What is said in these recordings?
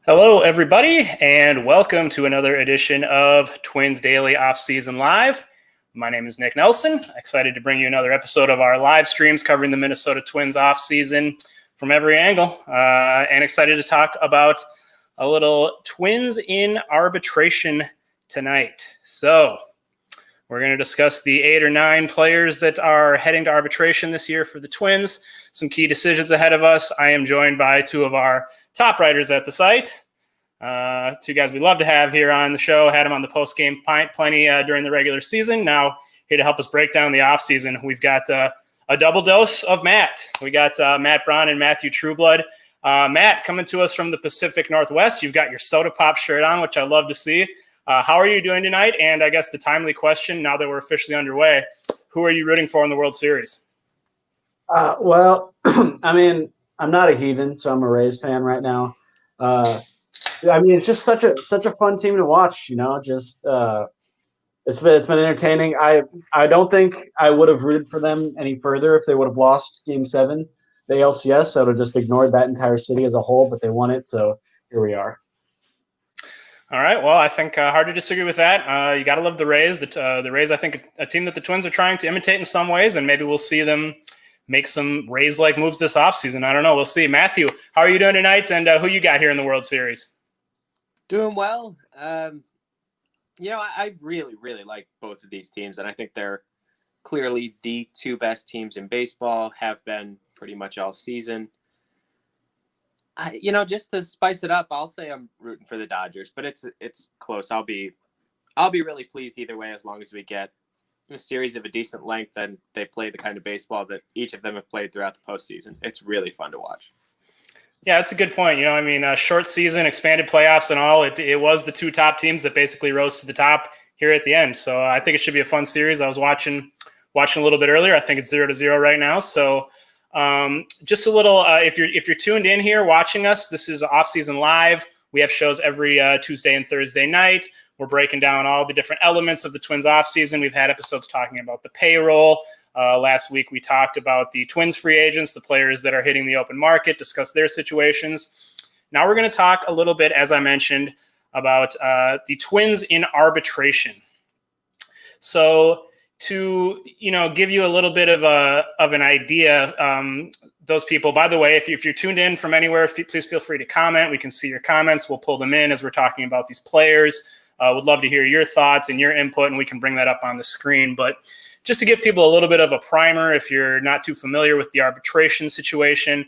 Hello, everybody, and welcome to another edition of Twins Daily Offseason Live. My name is Nick Nelson. Excited to bring you another episode of our live streams covering the Minnesota Twins offseason from every angle, and excited to talk about a little Twins in arbitration tonight. So we're going to discuss the 8 or 9 players that are heading to arbitration this year for the Twins. Some key decisions ahead of us. I am joined by 2 of our top writers at the site. 2 guys we love to have here on the show. Had them on the post-game plenty during the regular season. Now here to help us break down the offseason, we've got a double dose of Matt. We got Matt Braun and Matthew Trueblood. Matt, coming to us from the Pacific Northwest. You've got your Soda Pop shirt on, which I love to see. How are you doing tonight? And I guess the timely question, now that we're officially underway, who are you rooting for in the World Series? Well, I mean, I'm not a heathen, so I'm a Rays fan right now. I mean, it's just such a fun team to watch. You know, just it's been entertaining. I don't think I would have rooted for them any further if they would have lost Game 7, the ALCS. So I would have just ignored that entire city as a whole. But they won it, so here we are. All right. Well, I think hard to disagree with that. You got to love the Rays. The Rays, I think, a team that the Twins are trying to imitate in some ways, and maybe we'll see them make some Rays-like moves this offseason. I don't know. We'll see. Matthew, how are you doing tonight, and who you got here in the World Series? Doing well. I really, really like both of these teams, and I think they're clearly the 2 best teams in baseball, have been pretty much all season. Just to spice it up, I'll say I'm rooting for the Dodgers, but it's close. I'll be really pleased either way as long as we get a series of a decent length and they play the kind of baseball that each of them have played throughout the postseason. It's really fun to watch. Yeah, that's a good point. Short season, expanded playoffs and all, it was the 2 top teams that basically rose to the top here at the end. So I think it should be a fun series. I was watching a little bit earlier. I think it's 0-0 right now. So just a little, if you're tuned in here watching us, this is Offseason Live. We have shows every Tuesday and Thursday night. We're breaking down all the different elements of the Twins offseason. We've had episodes talking about the payroll. Last week, we talked about the Twins free agents, the players that are hitting the open market, discuss their situations. Now we're going to talk a little bit, as I mentioned, about the Twins in arbitration. So to give you a little bit of an idea, those people, by the way, if you're tuned in from anywhere, please feel free to comment. We can see your comments. We'll pull them in as we're talking about these players. Would love to hear your thoughts and your input, and we can bring that up on the screen. But just to give people a little bit of a primer, if you're not too familiar with the arbitration situation,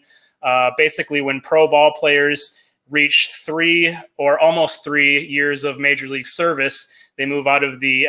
basically when pro ball players reach 3 or almost 3 years of major league service, they move out of the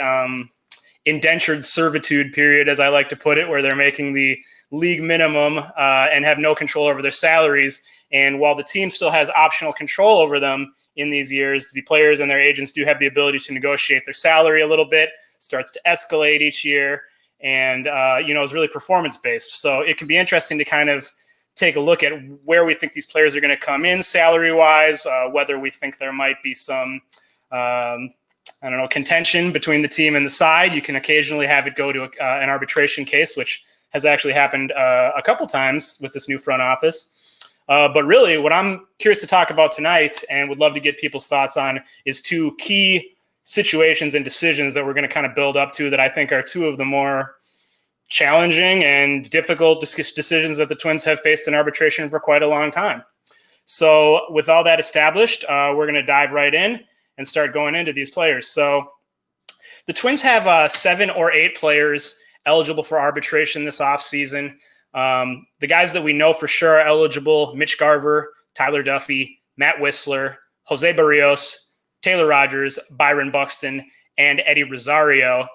indentured servitude period, as I like to put it, where they're making the league minimum and have no control over their salaries. And while the team still has optional control over them in these years, the players and their agents do have the ability to negotiate their salary a little bit, starts to escalate each year, and is really performance-based. So it can be interesting to kind of take a look at where we think these players are going to come in salary-wise, whether we think there might be some contention between the team and the side. You can occasionally have it go to an arbitration case, which has actually happened a couple times with this new front office. But really, what I'm curious to talk about tonight and would love to get people's thoughts on is 2 key situations and decisions that we're going to kind of build up to that I think are 2 of the more challenging and difficult decisions that the Twins have faced in arbitration for quite a long time. So with all that established, we're going to dive right in and start going into these players. So the Twins have 7 or 8 players eligible for arbitration this offseason. The guys that we know for sure are eligible: Mitch Garver, Tyler Duffey, Matt Whistler, Jose Berrios, Taylor Rogers, Byron Buxton, and Eddie Rosario.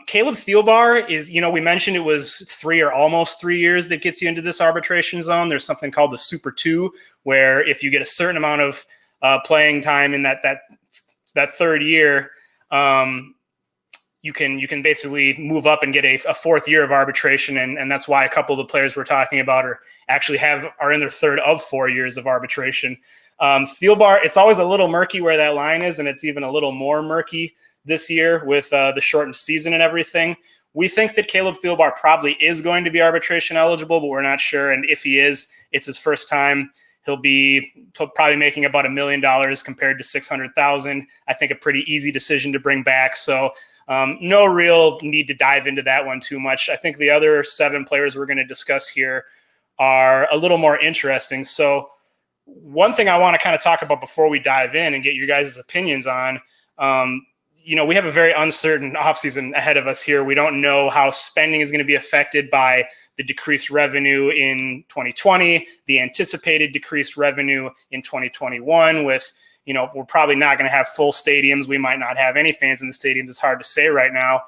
Caleb Thielbar is, we mentioned it was 3 or almost 3 years that gets you into this arbitration zone. There's something called the Super 2, where if you get a certain amount of playing time in that 3rd year, you can basically move up and get a 4th year of arbitration, and that's why a couple of the players we're talking about are in their 3rd of 4 years of arbitration. Thielbar, it's always a little murky where that line is, and it's even a little more murky this year with the shortened season and everything. We think that Caleb Thielbar probably is going to be arbitration eligible, but we're not sure. And if he is, it's his first time He'll be probably making about $1 million compared to $600,000. I think a pretty easy decision to bring back. So no real need to dive into that one too much. I think the other 7 players we're going to discuss here are a little more interesting. So one thing I want to kind of talk about before we dive in and get your guys' opinions on, we have a very uncertain offseason ahead of us here. We don't know how spending is going to be affected by the decreased revenue in 2020, the anticipated decreased revenue in 2021 with, we're probably not going to have full stadiums. We might not have any fans in the stadiums. It's hard to say right now.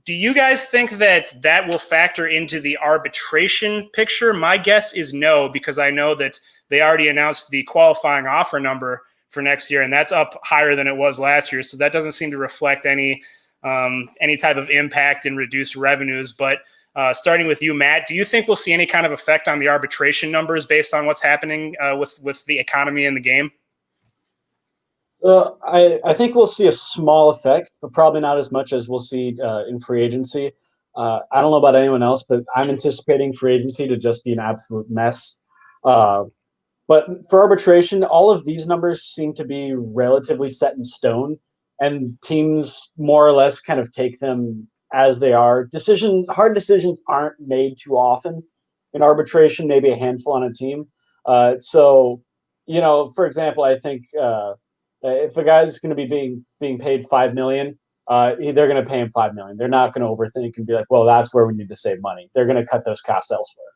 Do you guys think that will factor into the arbitration picture? My guess is no, because I know that they already announced the qualifying offer number for next year, and that's up higher than it was last year. So that doesn't seem to reflect any type of impact in reduced revenues. But starting with you, Matt, do you think we'll see any kind of effect on the arbitration numbers based on what's happening with the economy in the game? I think we'll see a small effect, but probably not as much as we'll see in free agency. I don't know about anyone else, but I'm anticipating free agency to just be an absolute mess. But for arbitration, all of these numbers seem to be relatively set in stone, and teams more or less kind of take them as they are. Hard decisions aren't made too often in arbitration, maybe a handful on a team. So, for example, I think if a guy's going to be being paid $5 million, they're going to pay him $5 million. They're not going to overthink and be like, well, that's where we need to save money. They're going to cut those costs elsewhere.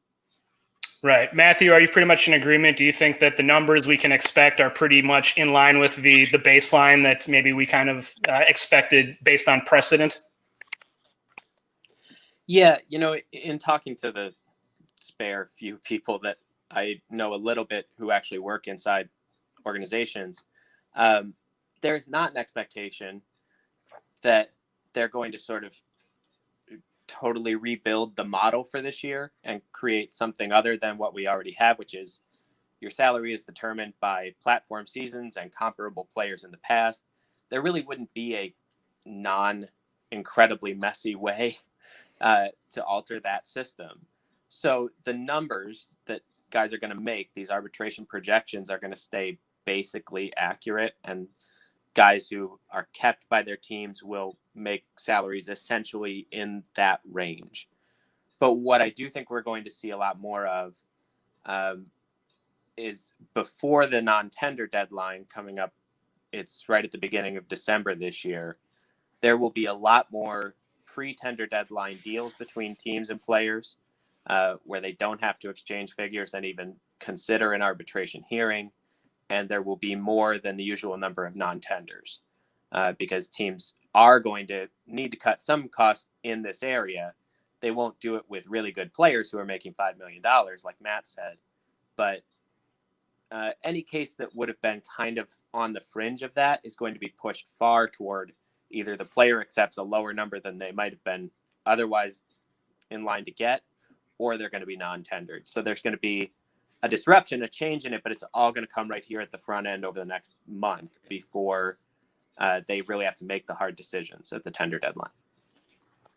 Right. Matthew, are you pretty much in agreement? Do you think that the numbers we can expect are pretty much in line with the baseline that maybe we kind of expected based on precedent? Yeah, in talking to the spare few people that I know a little bit who actually work inside organizations, there's not an expectation that they're going to sort of totally rebuild the model for this year and create something other than what we already have, which is your salary is determined by platform seasons and comparable players in the past. There really wouldn't be a non-incredibly messy way to alter that system. So the numbers that guys are going to make, these arbitration projections, are going to stay basically accurate, and guys who are kept by their teams will make salaries essentially in that range. But what I do think we're going to see a lot more of is before the non-tender deadline coming up, it's right at the beginning of December this year, there will be a lot more pre-tender deadline deals between teams and players where they don't have to exchange figures and even consider an arbitration hearing. And there will be more than the usual number of non-tenders because teams are going to need to cut some costs in this area. They won't do it with really good players who are making $5 million, like Matt said. But any case that would have been kind of on the fringe of that is going to be pushed far toward either the player accepts a lower number than they might have been otherwise in line to get, or they're going to be non-tendered. So there's going to be a disruption, a change in it, but it's all going to come right here at the front end over the next month before they really have to make the hard decisions at the tender deadline.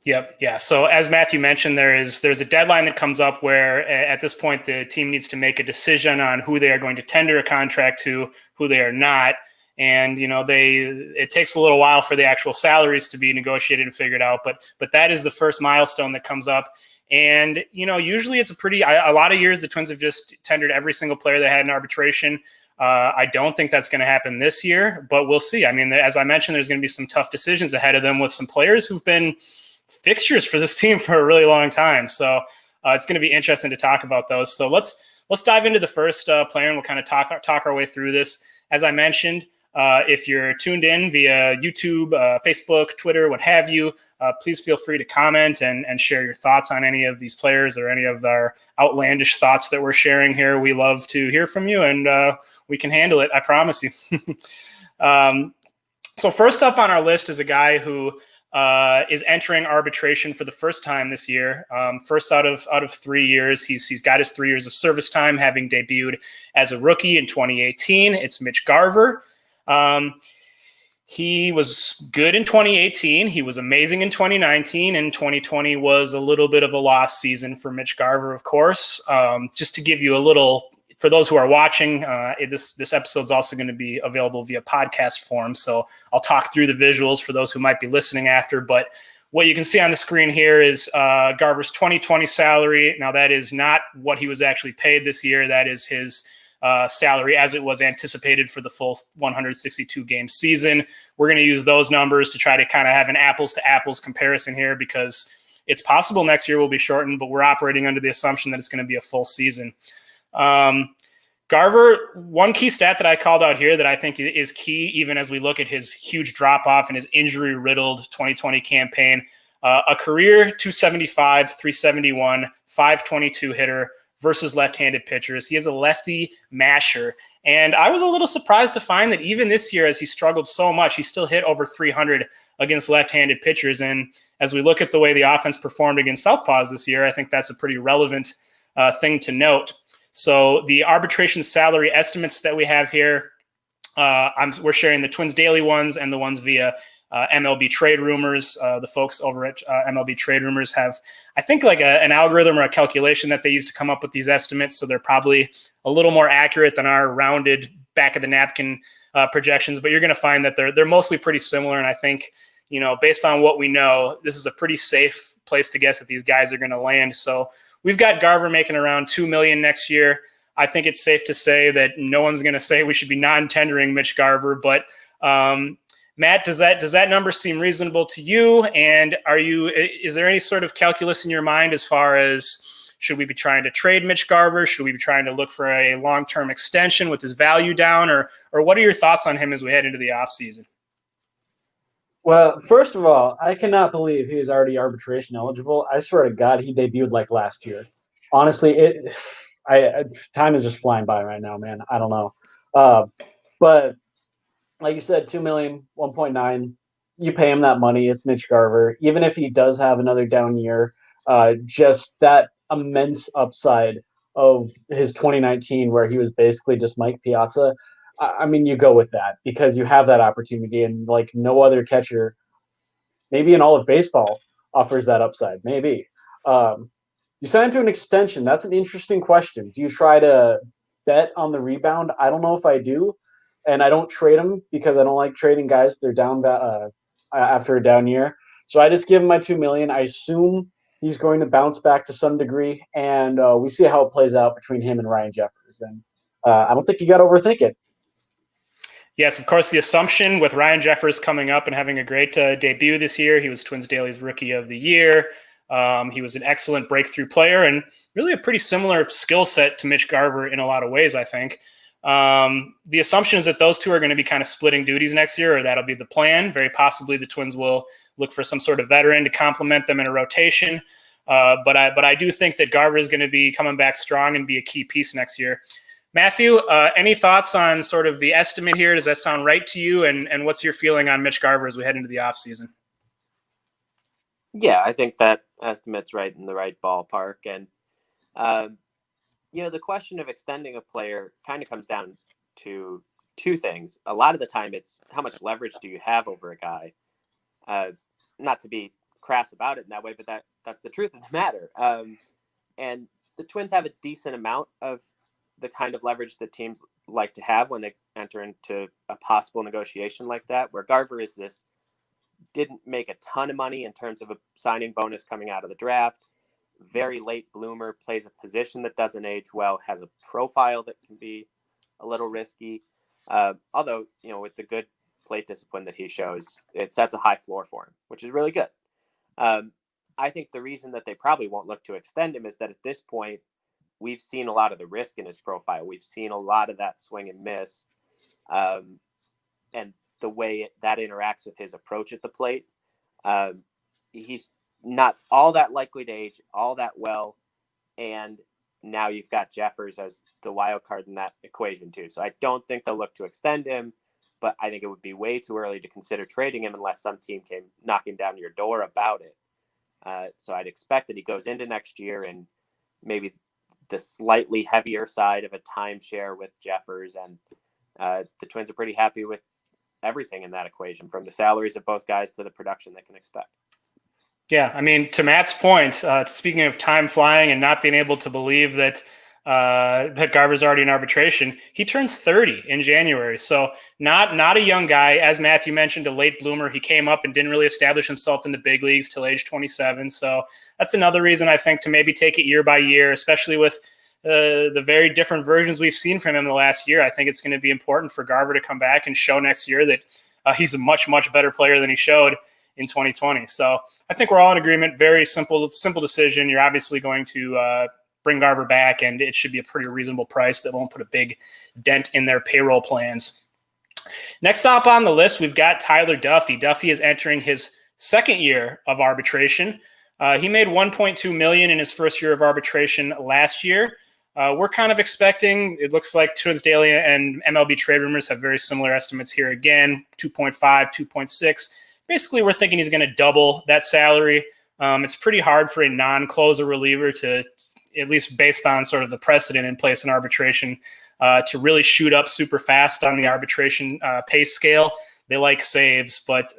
Yep. Yeah. So as Matthew mentioned, there's a deadline that comes up where at this point the team needs to make a decision on who they are going to tender a contract to, who they are not. And, it takes a little while for the actual salaries to be negotiated and figured out. But that is the first milestone that comes up. And, usually it's a lot of years the Twins have just tendered every single player they had in arbitration. I don't think that's going to happen this year, but we'll see. I mean, as I mentioned, there's going to be some tough decisions ahead of them with some players who've been fixtures for this team for a really long time. So it's going to be interesting to talk about those. So let's dive into the first player, and we'll kind of talk our way through this. As I mentioned, if you're tuned in via YouTube, Facebook, Twitter, what have you, please feel free to comment and share your thoughts on any of these players or any of our outlandish thoughts that we're sharing here. We love to hear from you, and we can handle it, I promise you. So first up on our list is a guy who is entering arbitration for the first time this year. First out of 3 years. He's got his 3 years of service time, having debuted as a rookie in 2018. It's Mitch Garver. He was good in 2018. He was amazing in 2019, and 2020 was a little bit of a lost season for Mitch Garver, of course. Just to give you a little for those who are watching, this episode is also going to be available via podcast form. So I'll talk through the visuals for those who might be listening after. But what you can see on the screen here is Garver's 2020 salary. Now, that is not what he was actually paid this year. That is his salary as it was anticipated for the full 162 game season. We're going to use those numbers to try to kind of have an apples to apples comparison here, because it's possible next year will be shortened, but we're operating under the assumption that it's going to be a full season. Garver, one key stat that I called out here that I think is key, even as we look at his huge drop-off in his injury-riddled 2020 campaign, a career 275, 371, 522 hitter versus left-handed pitchers. He is a lefty masher. And I was a little surprised to find that even this year, as he struggled so much, he still hit over 300 against left-handed pitchers. And as we look at the way the offense performed against southpaws this year, I think that's a pretty relevant thing to note. So the arbitration salary estimates that we have here, we're sharing the Twins Daily ones and the ones via MLB Trade Rumors. The folks over at MLB Trade Rumors have, I think, like an algorithm or a calculation that they use to come up with these estimates. So they're probably a little more accurate than our rounded back of the napkin projections. But you're going to find that they're mostly pretty similar. And I think, based on what we know, this is a pretty safe place to guess that these guys are going to land. So we've got Garver making around $2 million next year. I think it's safe to say that no one's going to say we should be non-tendering Mitch Garver, but Matt, does that number seem reasonable to you? And is there any sort of calculus in your mind as far as, should we be trying to trade Mitch Garver? Should we be trying to look for a long-term extension with his value down? Or what are your thoughts on him as we head into the offseason? Well, first of all, I cannot believe he is already arbitration eligible. I swear to God, he debuted like last year. Honestly, time is just flying by right now, man. I don't know. But like you said, $2 million, 1.9, you pay him that money. It's Mitch Garver. Even if he does have another down year, just that immense upside of his 2019, where he was basically just Mike Piazza. I mean, you go with that because you have that opportunity, and like no other catcher, maybe in all of baseball, offers that upside. Maybe. You sign him to an extension. That's an interesting question. Do you try to bet on the rebound? I don't know if I do. And I don't trade him because I don't like trading guys. They're down after a down year. So I just give him my $2 million. I assume he's going to bounce back to some degree, and we see how it plays out between him and Ryan Jeffers. And I don't think you got to overthink it. Yes, of course, the assumption with Ryan Jeffers coming up and having a great debut this year, he was Twins Daily's Rookie of the Year. He was an excellent breakthrough player and really a pretty similar skill set to Mitch Garver in a lot of ways, I think. The assumption is that those two are going to be kind of splitting duties next year, or that'll be the plan. Very possibly the Twins will look for some sort of veteran to complement them in a rotation. But I do think that Garver is going to be coming back strong and be a key piece next year. Matthew, any thoughts on sort of the estimate here? Does that sound right to you? And what's your feeling on Mitch Garver as we head into the offseason? Yeah, I think that estimate's right in the right ballpark. And, the question of extending a player kind of comes down to two things. A lot of the time it's how much leverage do you have over a guy? Not to be crass about it in that way, but that's the truth of the matter. And the Twins have a decent amount of the kind of leverage that teams like to have when they enter into a possible negotiation like that, where Garver didn't make a ton of money in terms of a signing bonus coming out of the draft. Very late bloomer, plays a position that doesn't age well, has a profile that can be a little risky. Although, with the good plate discipline that he shows, it sets a high floor for him, which is really good. I think the reason that they probably won't look to extend him is that at this point, we've seen a lot of the risk in his profile. We've seen a lot of that swing and miss. And the way that interacts with his approach at the plate. He's not all that likely to age all that well. And now you've got Jeffers as the wild card in that equation too. So I don't think they'll look to extend him, but I think it would be way too early to consider trading him unless some team came knocking down your door about it. So I'd expect that he goes into next year and maybe the slightly heavier side of a timeshare with Jeffers, and the Twins are pretty happy with everything in that equation, from the salaries of both guys to the production they can expect. Yeah, I mean, to Matt's point, speaking of time flying and not being able to believe that that Garver's already in arbitration. He turns 30 in January, so not a young guy. As Matthew mentioned, a late bloomer. He came up and didn't really establish himself in the big leagues till age 27. So that's another reason I think to maybe take it year by year, especially with the very different versions we've seen from him in the last year. I think it's going to be important for Garver to come back and show next year that he's a much, much better player than he showed in 2020. So I think we're all in agreement. Very simple decision. You're obviously going to bring Garver back, and it should be a pretty reasonable price that won't put a big dent in their payroll plans. Next up on the list, we've got Tyler Duffey. Duffey is entering his second year of arbitration. He made $1.2 million in his first year of arbitration last year. We're kind of expecting, it looks like Twins Daily and MLB Trade Rumors have very similar estimates here again, 2.5, 2.6. Basically, we're thinking he's going to double that salary. It's pretty hard for a non-closer reliever to, at least based on sort of the precedent in place in arbitration, to really shoot up super fast on the arbitration pace scale. They like saves, but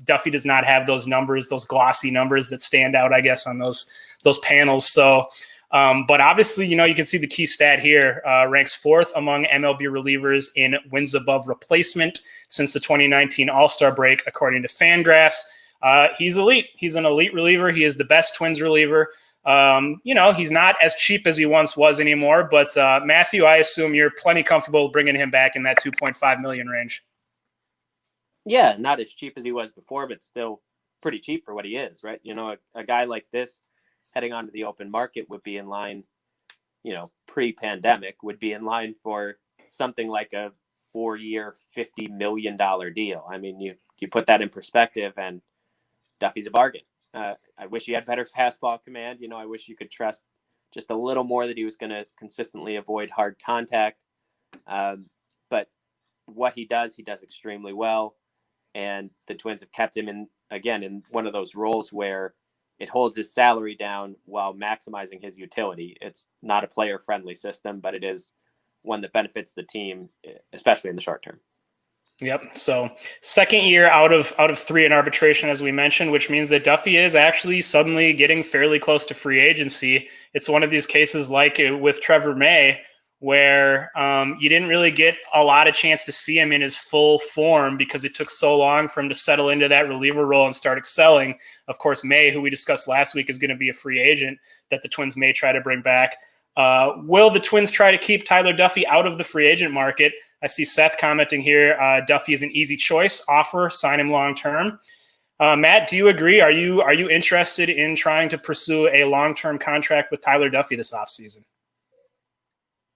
Duffey does not have those numbers, those glossy numbers that stand out, I guess, on those panels. So, but obviously, you can see the key stat here, ranks fourth among MLB relievers in wins above replacement since the 2019 All-Star break, according to Fangraphs. He's elite. He's an elite reliever. He is the best Twins reliever. He's not as cheap as he once was anymore, but Matthew, I assume you're plenty comfortable bringing him back in that 2.5 million range. Yeah, not as cheap as he was before, but still pretty cheap for what he is, right? A guy like this heading onto the open market would be in line, pre-pandemic would be in line for something like a 4-year, $50 million deal. I mean, you put that in perspective, and Duffey's a bargain. I wish he had better fastball command. I wish you could trust just a little more that he was going to consistently avoid hard contact. But what he does extremely well. And the Twins have kept him in one of those roles where it holds his salary down while maximizing his utility. It's not a player-friendly system, but it is one that benefits the team, especially in the short term. Yep. So second year out of 3 in arbitration, as we mentioned, which means that Duffey is actually suddenly getting fairly close to free agency. It's one of these cases like with Trevor May, where you didn't really get a lot of chance to see him in his full form because it took so long for him to settle into that reliever role and start excelling. Of course, May, who we discussed last week, is going to be a free agent that the Twins may try to bring back. Will the Twins try to keep Tyler Duffey out of the free agent market? I see Seth commenting here, Duffey is an easy choice, offer, sign him long-term. Matt, do you agree? Are you interested in trying to pursue a long-term contract with Tyler Duffey this offseason?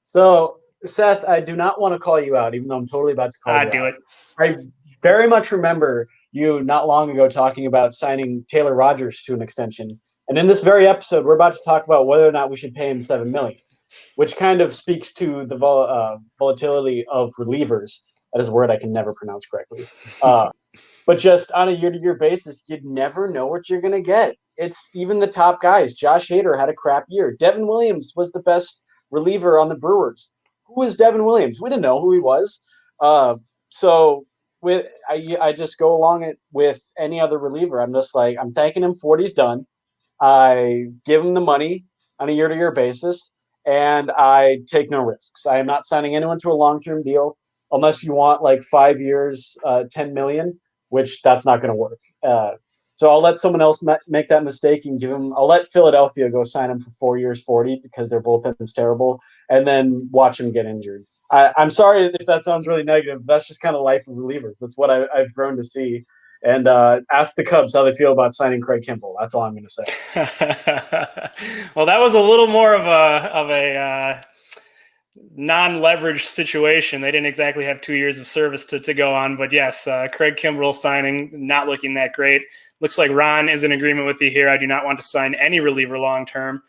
So, Seth, I do not want to call you out, even though I'm totally about to call you do out. it. I very much remember you not long ago talking about signing Taylor Rogers to an extension. And in this very episode, we're about to talk about whether or not we should pay him $7 million, which kind of speaks to the volatility of relievers. That is a word I can never pronounce correctly. But just on a year-to-year basis, you'd never know what you're going to get. It's even the top guys. Josh Hader had a crap year. Devin Williams was the best reliever on the Brewers. Who was Devin Williams? We didn't know who he was. So I just go along it with any other reliever. I'm just like, I'm thanking him for what he's done. I give him the money on a year-to-year basis, and I take no risks. I am not signing anyone to a long-term deal unless you want like 5 years, $10 million, which that's not going to work. So I'll let someone else make that mistake and give him. I'll let Philadelphia go sign him for 4 years, 40, because their bullpen's terrible, and then watch him get injured. I'm sorry if that sounds really negative. That's just kind of life of relievers. That's what I've grown to see. And ask the Cubs how they feel about signing Craig Kimbrell. That's all I'm going to say. Well, that was a little more of a non-leveraged situation. They didn't exactly have 2 years of service to go on. But yes, Craig Kimbrell signing, not looking that great. Looks like Ron is in agreement with you here. I do not want to sign any reliever long-term.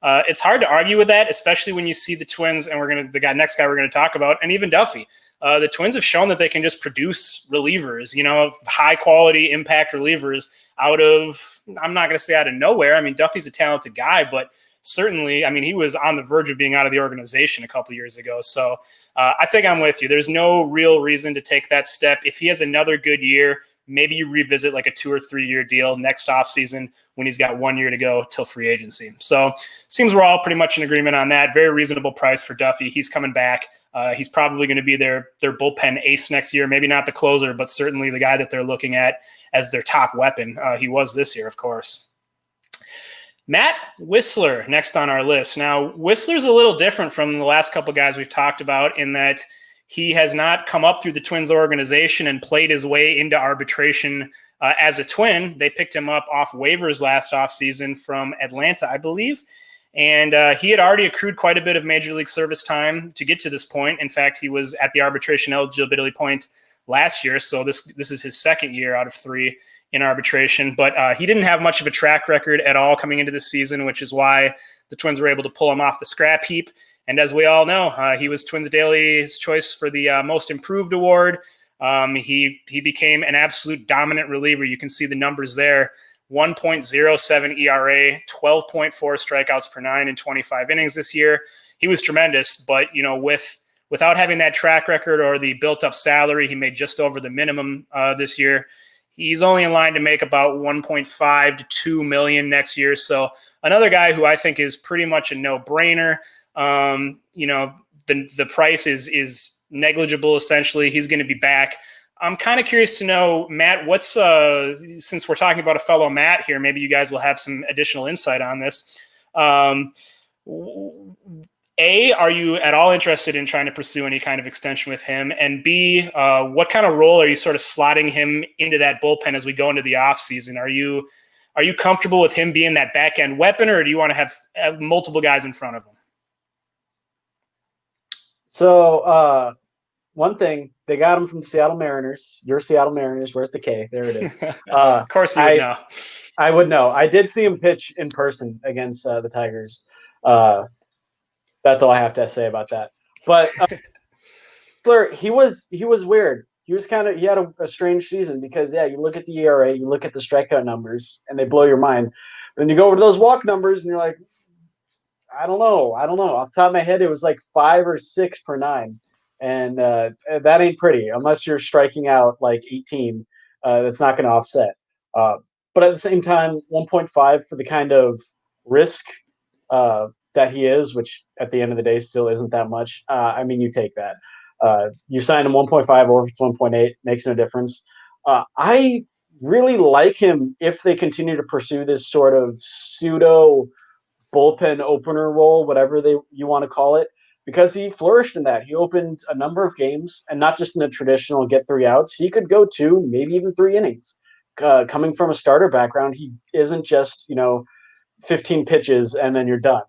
It's hard to argue with that, especially when you see the Twins, and next guy we're going to talk about, and even Duffey. The Twins have shown that they can just produce relievers, high-quality impact relievers out of, I'm not going to say out of nowhere. I mean, Duffey's a talented guy, but certainly, I mean, he was on the verge of being out of the organization a couple years ago. So I think I'm with you. There's no real reason to take that step. If he has another good year, maybe you revisit like a 2 or 3 year deal next offseason when he's got 1 year to go till free agency. So seems we're all pretty much in agreement on that. Very reasonable price for Duffey. He's coming back. He's probably going to be their bullpen ace next year. Maybe not the closer, but certainly the guy that they're looking at as their top weapon. He was this year, of course. Matt Wisler next on our list. Now, Whistler's a little different from the last couple guys we've talked about in that he has not come up through the Twins organization and played his way into arbitration as a Twin. They picked him up off waivers last offseason from Atlanta, I believe. And he had already accrued quite a bit of Major League service time to get to this point. In fact, he was at the arbitration eligibility point last year. So this is his second year out of 3 in arbitration. But he didn't have much of a track record at all coming into this season, which is why the Twins were able to pull him off the scrap heap. And as we all know, he was Twins Daily's choice for the Most Improved Award. He became an absolute dominant reliever. You can see the numbers there. 1.07 ERA, 12.4 strikeouts per 9 in 25 innings this year. He was tremendous, but without having that track record or the built-up salary, he made just over the minimum this year. He's only in line to make about 1.5 to 2 million next year. So another guy who I think is pretty much a no-brainer. The price is negligible, essentially. He's going to be back. I'm kind of curious to know, Matt, what's since we're talking about a fellow Matt here, maybe you guys will have some additional insight on this. A, are you at all interested in trying to pursue any kind of extension with him? And B, what kind of role are you sort of slotting him into that bullpen as we go into the offseason? Are you comfortable with him being that back end weapon, or do you want to have multiple guys in front of him? So one thing, they got him from the Seattle Mariners. Your Seattle Mariners. Where's the K? There it is. Of course you would know. I would know. I did see him pitch in person against the Tigers. That's all I have to say about that. But he was weird. He had a strange season because, you look at the ERA, you look at the strikeout numbers, and they blow your mind. Then you go over to those walk numbers, and you're like, I don't know. Off the top of my head, it was like 5 or 6 per 9. And that ain't pretty unless you're striking out like 18. That's not going to offset. But at the same time, 1.5 for the kind of risk that he is, which at the end of the day still isn't that much. You take that. You sign him 1.5 or if it's 1.8, makes no difference. I really like him if they continue to pursue this sort of pseudo bullpen opener role, whatever you want to call it, because he flourished in that. He opened a number of games, and not just in the traditional get 3 outs. He could go 2, maybe even 3 innings. Coming from a starter background, he isn't just 15 pitches and then you're done,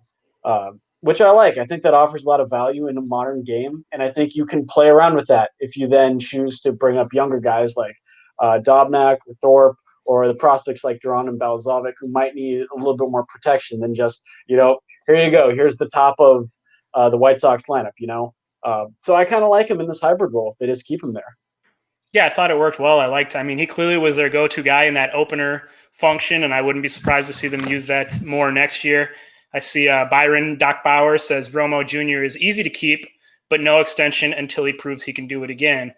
which I like. I think that offers a lot of value in a modern game, and I think you can play around with that if you then choose to bring up younger guys like Dobnak or Thorpe, or the prospects like Duran and Balzovic, who might need a little bit more protection than just, here you go. Here's the top of the White Sox lineup, So I kind of like him in this hybrid role if they just keep him there. Yeah, I thought it worked well. He clearly was their go-to guy in that opener function, and I wouldn't be surprised to see them use that more next year. I see Byron Doc Bauer says Romo Jr. is easy to keep, but no extension until he proves he can do it again.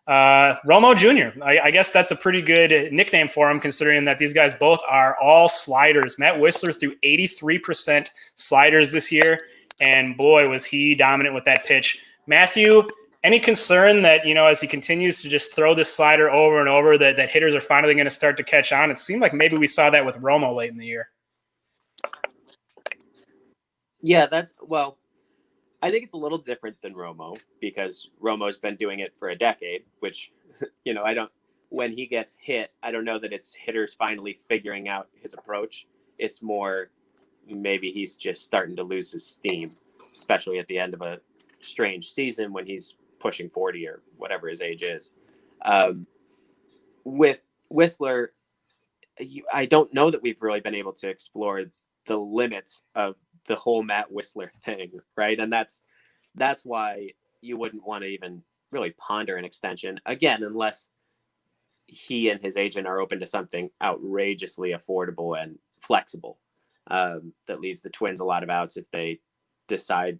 Romo Jr., I guess that's a pretty good nickname for him, considering that these guys both are all sliders. Matt Wisler threw 83% sliders this year, and boy, was he dominant with that pitch. Matthew, any concern that, as he continues to just throw this slider over and over, that hitters are finally going to start to catch on? It seemed like maybe we saw that with Romo late in the year. Yeah, I think it's a little different than Romo because Romo's been doing it for a decade, which, when he gets hit, I don't know that it's hitters finally figuring out his approach. It's more maybe he's just starting to lose his steam, especially at the end of a strange season when he's pushing 40 or whatever his age is. With Whistler, I don't know that we've really been able to explore the limits of the whole Matt Wisler thing, right? And that's why you wouldn't want to even really ponder an extension again, unless he and his agent are open to something outrageously affordable and flexible that leaves the Twins a lot of outs if they decide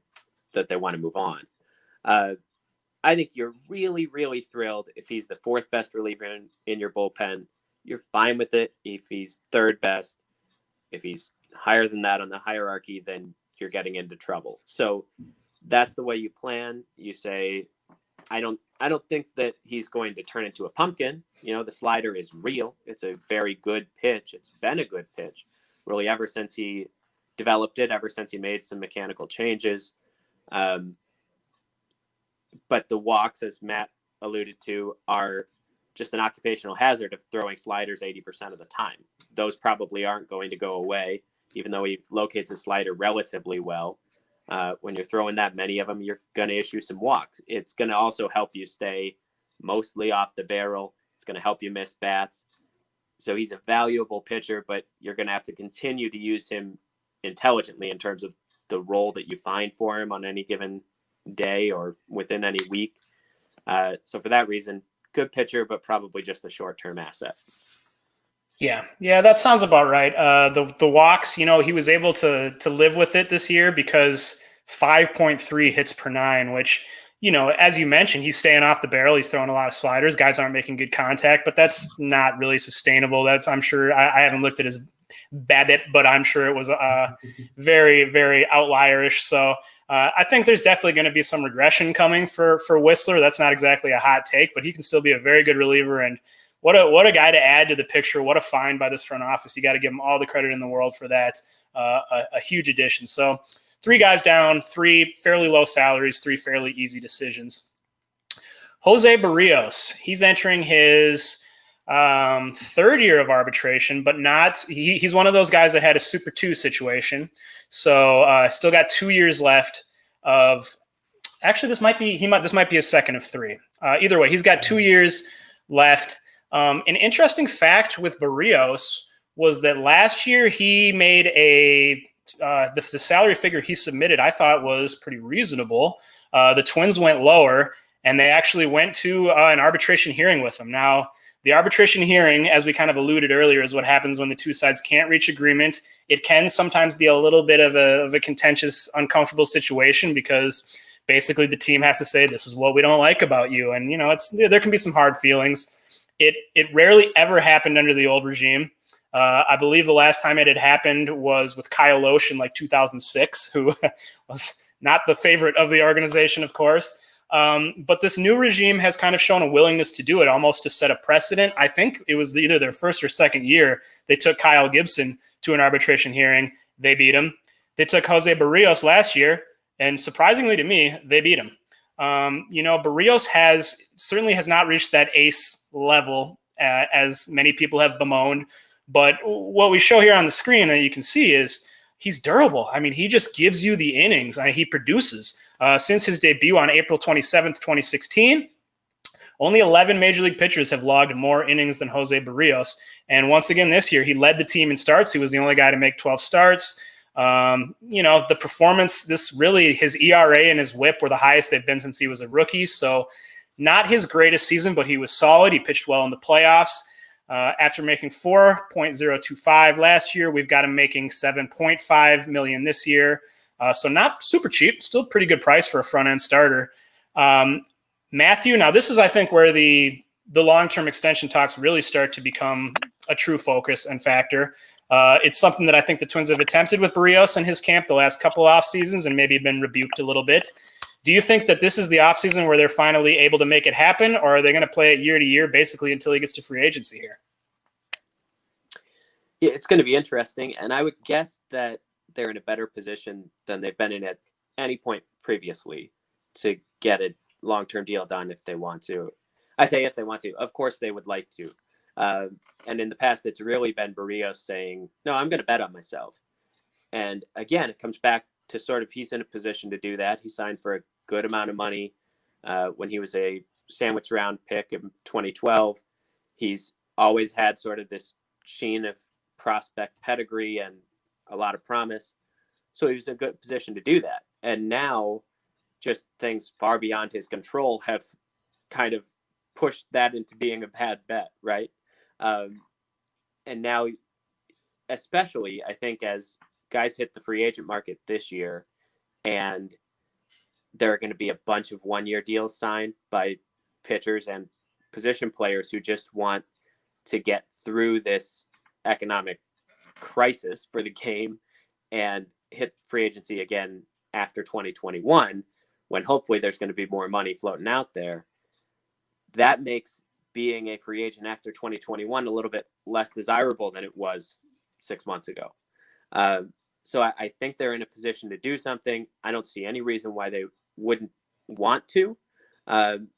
that they want to move on. I think you're really, really thrilled if he's the fourth best reliever in your bullpen. You're fine with it if he's third best. If he's higher than that on the hierarchy, then you're getting into trouble. So that's the way you plan. You say, I don't think that he's going to turn into a pumpkin. The slider is real. It's a very good pitch. It's been a good pitch, really, ever since he developed it, ever since he made some mechanical changes. But the walks, as Matt alluded to, are just an occupational hazard of throwing sliders 80% of the time. Those probably aren't going to go away, even though he locates his slider relatively well. When you're throwing that many of them, you're going to issue some walks. It's going to also help you stay mostly off the barrel. It's going to help you miss bats. So he's a valuable pitcher, but you're going to have to continue to use him intelligently in terms of the role that you find for him on any given day or within any week. So for that reason, good pitcher, but probably just a short-term asset. Yeah, that sounds about right. The walks, he was able to live with it this year because 5.3 hits per nine, which, as you mentioned, he's staying off the barrel. He's throwing a lot of sliders. Guys aren't making good contact, but that's not really sustainable. I'm sure I haven't looked at his BABIP, but I'm sure it was very, very outlierish. So I think there's definitely going to be some regression coming for Whistler. That's not exactly a hot take, but he can still be a very good reliever. And what a guy to add to the picture. What a find by this front office. You got to give him all the credit in the world for that. A huge addition. So 3 guys down, 3 fairly low salaries, 3 fairly easy decisions. Jose Berrios, he's entering his 3rd year of arbitration, but he's one of those guys that had a Super 2 situation. So still got 2 years left of, actually this might be his 2nd of 3. Either way, he's got 2 years left. An interesting fact with Berrios was that last year he made the salary figure he submitted, I thought was pretty reasonable. The Twins went lower, and they actually went to an arbitration hearing with him. Now, the arbitration hearing, as we kind of alluded earlier, is what happens when the two sides can't reach agreement. It can sometimes be a little bit of a contentious, uncomfortable situation because basically the team has to say, this is what we don't like about you. And, there can be some hard feelings. It rarely ever happened under the old regime. I believe the last time it had happened was with Kyle Loesch in 2006, who was not the favorite of the organization, of course. But this new regime has kind of shown a willingness to do it, almost to set a precedent. I think it was either their 1st or 2nd year. They took Kyle Gibson to an arbitration hearing. They beat him. They took Jose Berrios last year, and surprisingly to me, they beat him. Berrios certainly has not reached that ace level as many people have bemoaned. But what we show here on the screen that you can see is he's durable. I mean, he just gives you the innings. He produces. Since his debut on April 27th, 2016, only 11 Major League pitchers have logged more innings than Jose Berrios. And once again this year, he led the team in starts. He was the only guy to make 12 starts. The performance, his ERA and his WHIP were the highest they've been since he was a rookie. So not his greatest season, but he was solid. He pitched well in the playoffs. After making $4.025 last year, we've got him making $7.5 million this year. So not super cheap, still pretty good price for a front-end starter. Matthew, now this is, I think, where the long-term extension talks really start to become a true focus and factor. It's something that I think the Twins have attempted with Berrios in his camp the last couple off seasons and maybe been rebuked a little bit. Do you think that this is the offseason where they're finally able to make it happen, or are they going to play it year to year basically until he gets to free agency here? Yeah, it's going to be interesting, and I would guess that they're in a better position than they've been in at any point previously to get a long-term deal done if they want to. I say if they want to. Of course they would like to. And in the past, it's really been Berrios saying, no, I'm going to bet on myself. And again, it comes back to sort of he's in a position to do that. He signed for a good amount of money when he was a sandwich round pick in 2012. He's always had sort of this sheen of prospect pedigree and a lot of promise. So he was in a good position to do that. And now just things far beyond his control have kind of pushed that into being a bad bet, right? And now, especially, I think as guys hit the free agent market this year and there are going to be a bunch of one-year deals signed by pitchers and position players who just want to get through this economic crisis for the game and hit free agency again after 2021, when hopefully there's going to be more money floating out there. That makes being a free agent after 2021 a little bit less desirable than it was 6 months ago. So I think they're in a position to do something. I don't see any reason why they wouldn't want to,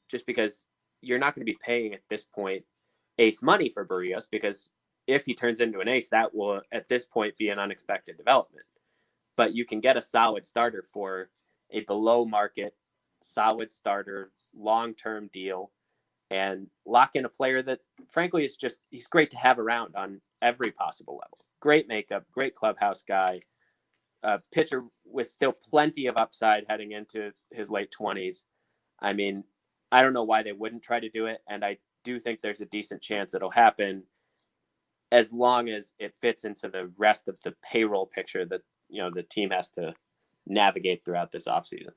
just because you're not going to be paying at this point ace money for Berrios, because if he turns into an ace, that will at this point be an unexpected development. But you can get a solid starter for a below market, solid starter, long-term deal, and lock in a player that frankly is just, he's great to have around on every possible level. Great makeup, great clubhouse guy, a pitcher with still plenty of upside heading into his late 20s. I mean, I don't know why they wouldn't try to do it. And I do think there's a decent chance it'll happen, as long as it fits into the rest of the payroll picture that, you know, the team has to navigate throughout this offseason.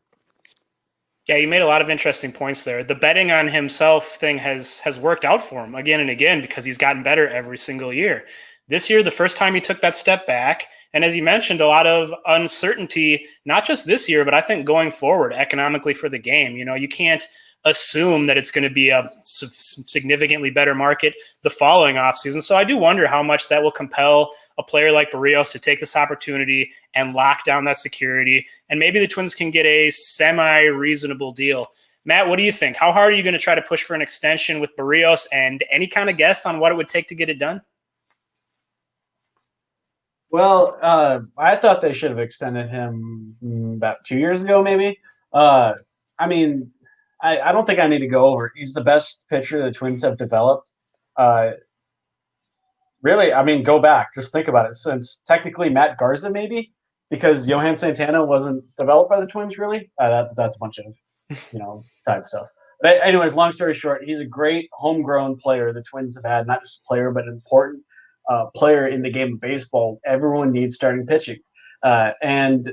Yeah, you made a lot of interesting points there. The betting on himself thing has worked out for him again and again, because he's gotten better every single year. This year, the first time he took that step back, and as you mentioned, a lot of uncertainty, not just this year, but I think going forward economically for the game. You know, you can't assume that it's going to be a significantly better market the following offseason. So I do wonder how much that will compel a player like Berrios to take this opportunity and lock down that security. And maybe the Twins can get a semi-reasonable deal. Matt, what do you think? How hard are you going to try to push for an extension with Berrios, and any kind of guess on what it would take to get it done? Well, I thought they should have extended him about 2 years ago, maybe. I mean, I don't think I need to go over it. He's the best pitcher the Twins have developed. Really, I mean, go back. Just think about it. Since technically Matt Garza, maybe, because Johan Santana wasn't developed by the Twins, really. That's a bunch of, side stuff. But anyways, long story short, he's a great homegrown player the Twins have had. Not just a player, but an important player in the game of baseball. Everyone needs starting pitching. And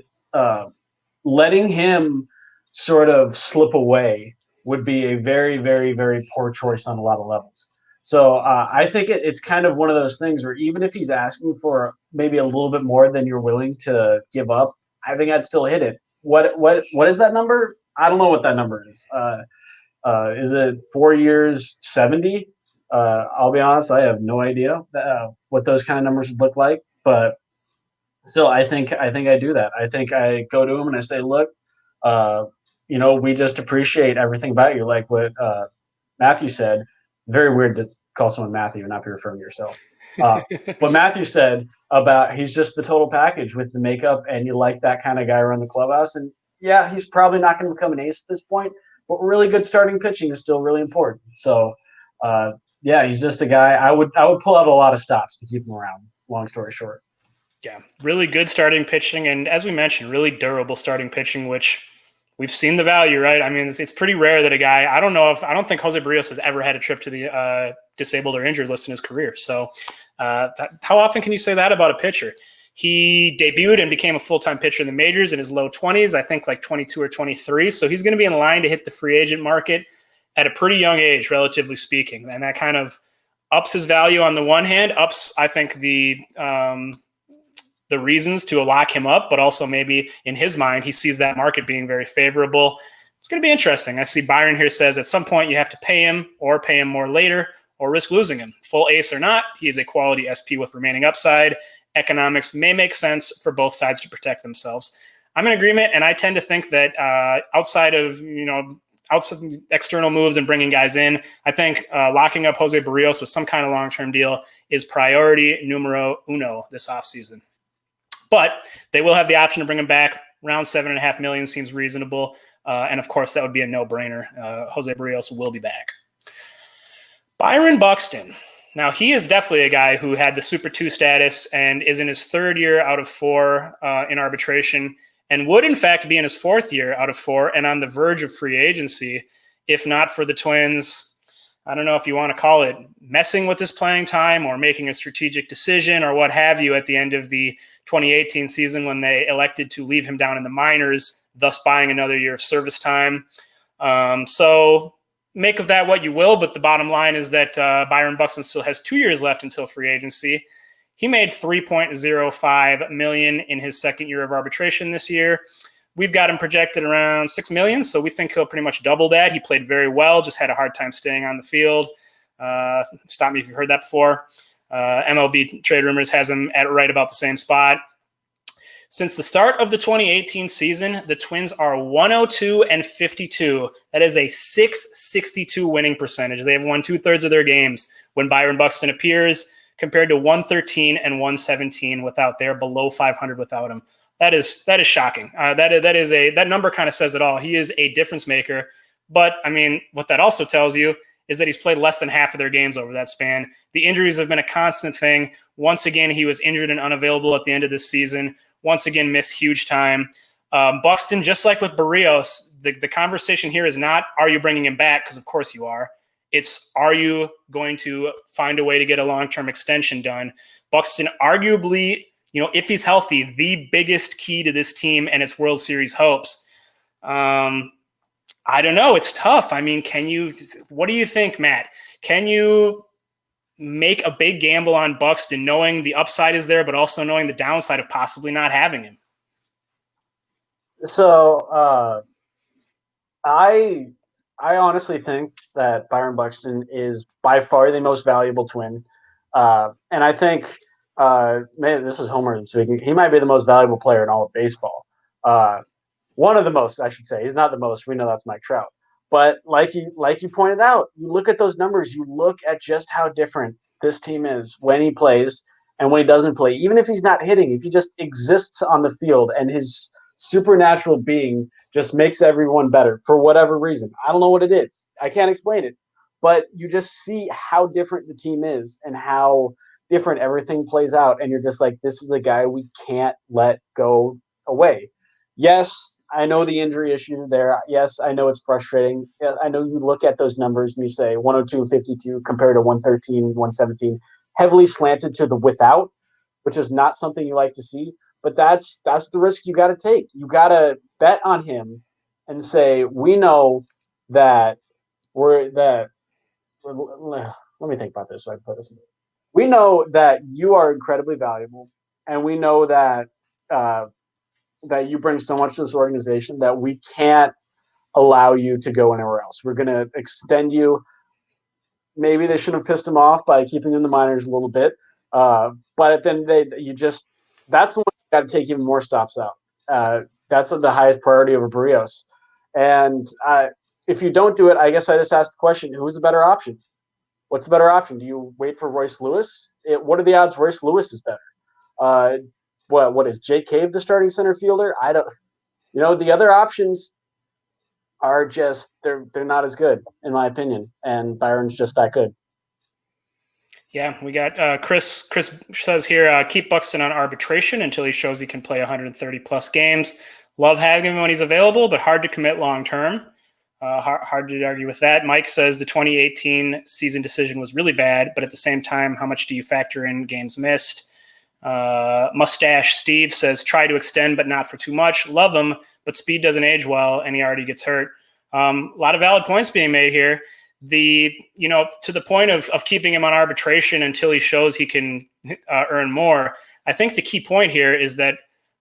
letting him sort of slip away would be a very, very, very poor choice on a lot of levels. So I think it's kind of one of those things where even if he's asking for maybe a little bit more than you're willing to give up, I think I'd still hit it. What is that number? I don't know what that number is. Is it 4 years, 70? I'll be honest, I have no idea what those kind of numbers would look like. But still, I think I do that. I think I go to him and I say, look, we just appreciate everything about you, like what Matthew said. Very weird to call someone Matthew and not be referring to yourself. What Matthew said about he's just the total package with the makeup, and you like that kind of guy around the clubhouse. And yeah, he's probably not going to become an ace at this point, but really good starting pitching is still really important. So yeah, he's just a guy. I would pull out a lot of stops to keep him around. Long story short. Yeah, really good starting pitching, and as we mentioned, really durable starting pitching, which we've seen the value, right? I mean, it's pretty rare that a guy, I don't think Jose Berrios has ever had a trip to the disabled or injured list in his career. So how often can you say that about a pitcher? He debuted and became a full-time pitcher in the majors in his low 20s, I think like 22 or 23. So he's going to be in line to hit the free agent market at a pretty young age, relatively speaking. And that kind of ups his value on the one hand, ups, I think, the reasons to lock him up, but also maybe in his mind, he sees that market being very favorable. It's going to be interesting. I see Byron here says at some point you have to pay him or pay him more later or risk losing him. Full ace or not, he is a quality SP with remaining upside. Economics may make sense for both sides to protect themselves. I'm in agreement, and I tend to think that outside of external moves and bringing guys in, I think locking up Jose Berrios with some kind of long-term deal is priority numero uno this offseason. But they will have the option to bring him back. Around $7.5 million seems reasonable. And of course, that would be a no-brainer. Jose Berrios will be back. Byron Buxton. Now, he is definitely a guy who had the Super 2 status and is in his third year out of 4 in arbitration, and would, in fact, be in his fourth year out of 4 and on the verge of free agency, if not for the Twins. I don't know if you want to call it messing with his playing time or making a strategic decision or what have you at the end of the 2018 season when they elected to leave him down in the minors thus buying another year of service time. So make of that what you will, but the bottom line is that Byron Buxton still has 2 years left until free agency. He made $3.05 million in his second year of arbitration this year. We've got him projected around $6 million, so we think he'll pretty much double that. He played very well, just had a hard time staying on the field. Stop me if you've heard that before. MLB Trade Rumors has him at right about the same spot. Since the start of the 2018 season, the Twins are 102-52. That is a .662 winning percentage. They have won 2/3 of their games when Byron Buxton appears, compared to 113-117 without. They're below 500 without him. That is shocking. That number kind of says it all. He is a difference maker. But I mean, what that also tells you is that he's played less than half of their games over that span. The injuries have been a constant thing. Once again, he was injured and unavailable at the end of this season. Once again, missed huge time. Buxton, just like with Berrios, the conversation here is not, are you bringing him back? Because of course you are. It's, are you going to find a way to get a long-term extension done? Buxton, arguably, if he's healthy, the biggest key to this team and its World Series hopes. I don't know. It's tough. I mean, what do you think, Matt? Can you make a big gamble on Buxton, knowing the upside is there, but also knowing the downside of possibly not having him? So I honestly think that Byron Buxton is by far the most valuable Twin. And I think, maybe this is Homer speaking, he might be the most valuable player in all of baseball. One of the most, I should say. He's not the most. We know that's Mike Trout. But like you pointed out, you look at those numbers, you look at just how different this team is when he plays and when he doesn't play. Even if he's not hitting, if he just exists on the field and his supernatural being just makes everyone better for whatever reason. I don't know what it is. I can't explain it. But you just see how different the team is and how different everything plays out. And you're just like, this is a guy we can't let go away. Yes, I know the injury issues there. Yes, I know it's frustrating. I know you look at those numbers and you say 102-52 compared to 113-117, heavily slanted to the without, which is not something you like to see. But that's the risk you got to take. You got to bet on him and say, we know that let me think about this. So I put this. We know that you are incredibly valuable, and we know that that you bring so much to this organization that we can't allow you to go anywhere else. We're going to extend you. Maybe they should have pissed him off by keeping him in the minors a little bit. But at the end of the day, that's the one you got to take even more stops out. That's the highest priority over Berrios. And if you don't do it, I guess I just ask the question, who's the better option? What's the better option? Do you wait for Royce Lewis? What are the odds Royce Lewis is better? What is Jake Cave the starting center fielder? I don't. The other options are just they're not as good in my opinion, and Byron's just that good. Yeah, we got Chris. Chris says here, keep Buxton on arbitration until he shows he can play 130 plus games. Love having him when he's available, but hard to commit long term. Hard to argue with that. Mike says the 2018 season decision was really bad, but at the same time, how much do you factor in games missed? Mustache Steve says try to extend, but not for too much. Love him, but speed doesn't age well, and he already gets hurt. A lot of valid points being made here. To the point of keeping him on arbitration until he shows he can earn more. I think the key point here is that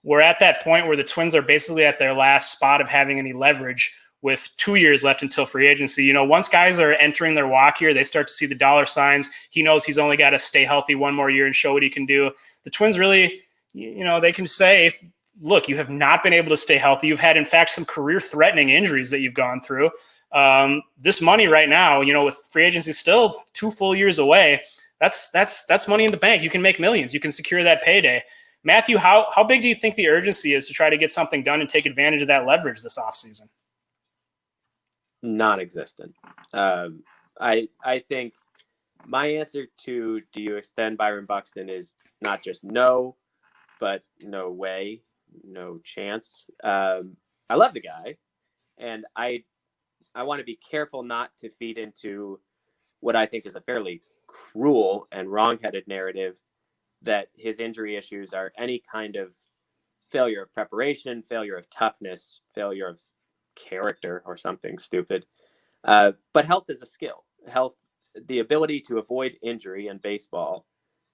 we're at that point where the Twins are basically at their last spot of having any leverage with 2 years left until free agency. Once guys are entering their walk here, they start to see the dollar signs. He knows he's only got to stay healthy one more year and show what he can do. The Twins really, they can say, look, you have not been able to stay healthy. You've had, in fact, some career-threatening injuries that you've gone through. This money right now, with free agency still 2 full years away, that's money in the bank. You can make millions. You can secure that payday. Matthew, how big do you think the urgency is to try to get something done and take advantage of that leverage this offseason? Non-existent. I think my answer to do you extend Byron Buxton is not just no, but no way, no chance. I love the guy, and I want to be careful not to feed into what I think is a fairly cruel and wrong-headed narrative that his injury issues are any kind of failure of preparation, failure of toughness, failure of character, or something stupid. But health is a skill. Health, the ability to avoid injury in baseball,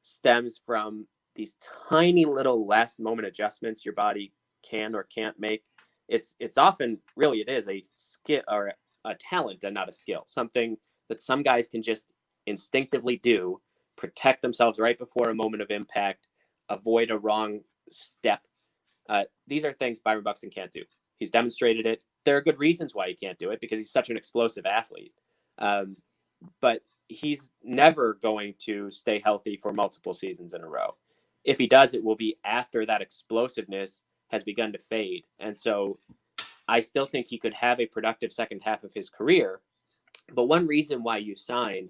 stems from these tiny little last moment adjustments your body can or can't make. It's often, really, it is a skill or a talent and not a skill, something that some guys can just instinctively do, protect themselves right before a moment of impact, avoid a wrong step. These are things Byron Buxton can't do. He's demonstrated it. There are good reasons why he can't do it, because he's such an explosive athlete. But he's never going to stay healthy for multiple seasons in a row. If he does, it will be after that explosiveness has begun to fade. And so I still think he could have a productive second half of his career. But one reason why you sign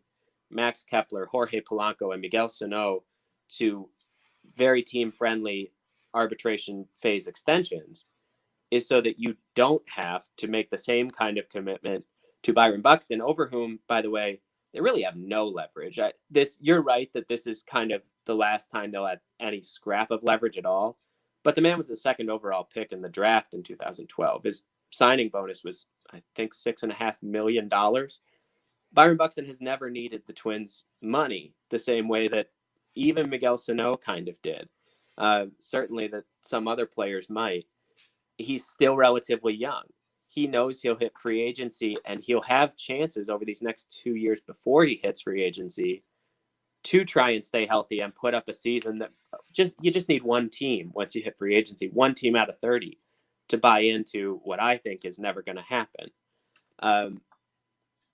Max Kepler, Jorge Polanco, and Miguel Sano to very team-friendly arbitration phase extensions is so that you don't have to make the same kind of commitment to Byron Buxton, over whom, by the way, they really have no leverage. You're right that this is kind of the last time they'll have any scrap of leverage at all. But the man was the second overall pick in the draft in 2012. His signing bonus was, I think, $6.5 million. Byron Buxton has never needed the Twins' money the same way that even Miguel Sano kind of did. Certainly that some other players might. He's still relatively young. He knows he'll hit free agency, and he'll have chances over these next 2 years before he hits free agency to try and stay healthy and put up a season that you just need one team once you hit free agency, one team out of 30 to buy into what I think is never going to happen.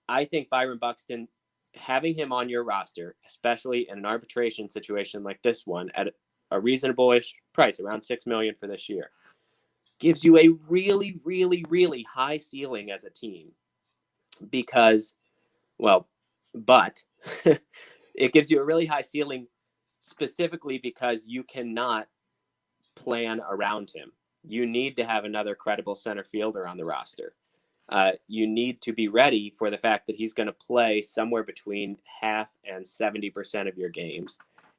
I think Byron Buxton, having him on your roster, especially in an arbitration situation like this one at a reasonable-ish price, around $6 million for this year, gives you a really, really, really high ceiling as a team because, but it gives you a really high ceiling specifically because you cannot plan around him. You need to have another credible center fielder on the roster. You need to be ready for the fact that he's going to play somewhere between half and 70% of your games.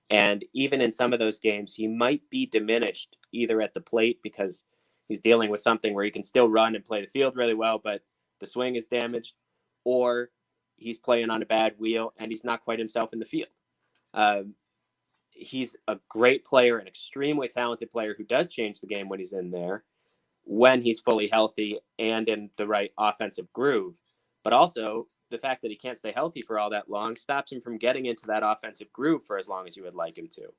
And even in some of those games, he might be diminished either at the plate because he's dealing with something where he can still run and play the field really well, but the swing is damaged, or he's playing on a bad wheel and he's not quite himself in the field. He's a great player, an extremely talented player who does change the game when he's in there, when he's fully healthy and in the right offensive groove. But also the fact that he can't stay healthy for all that long stops him from getting into that offensive groove for as long as you would like him to.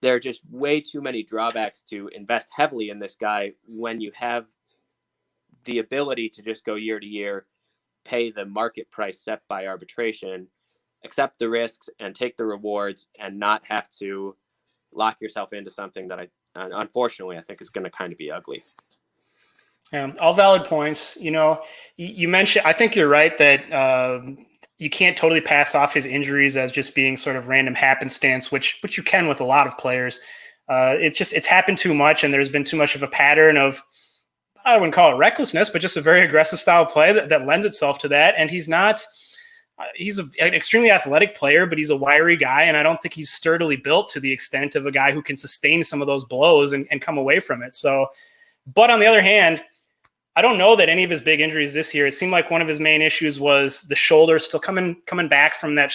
There are just way too many drawbacks to invest heavily in this guy when you have the ability to just go year to year, pay the market price set by arbitration, accept the risks and take the rewards and not have to lock yourself into something that unfortunately I think is going to kind of be ugly. Yeah, all valid points. You mentioned, I think you're right that you can't totally pass off his injuries as just being sort of random happenstance, which you can with a lot of players. It's happened too much, and there's been too much of a pattern of, I wouldn't call it recklessness, but just a very aggressive style of play that lends itself to that. And he's an extremely athletic player, but he's a wiry guy, and I don't think he's sturdily built to the extent of a guy who can sustain some of those blows and come away from it. So, but on the other hand, I don't know that any of his big injuries this year, it seemed like one of his main issues was the shoulder still coming back from that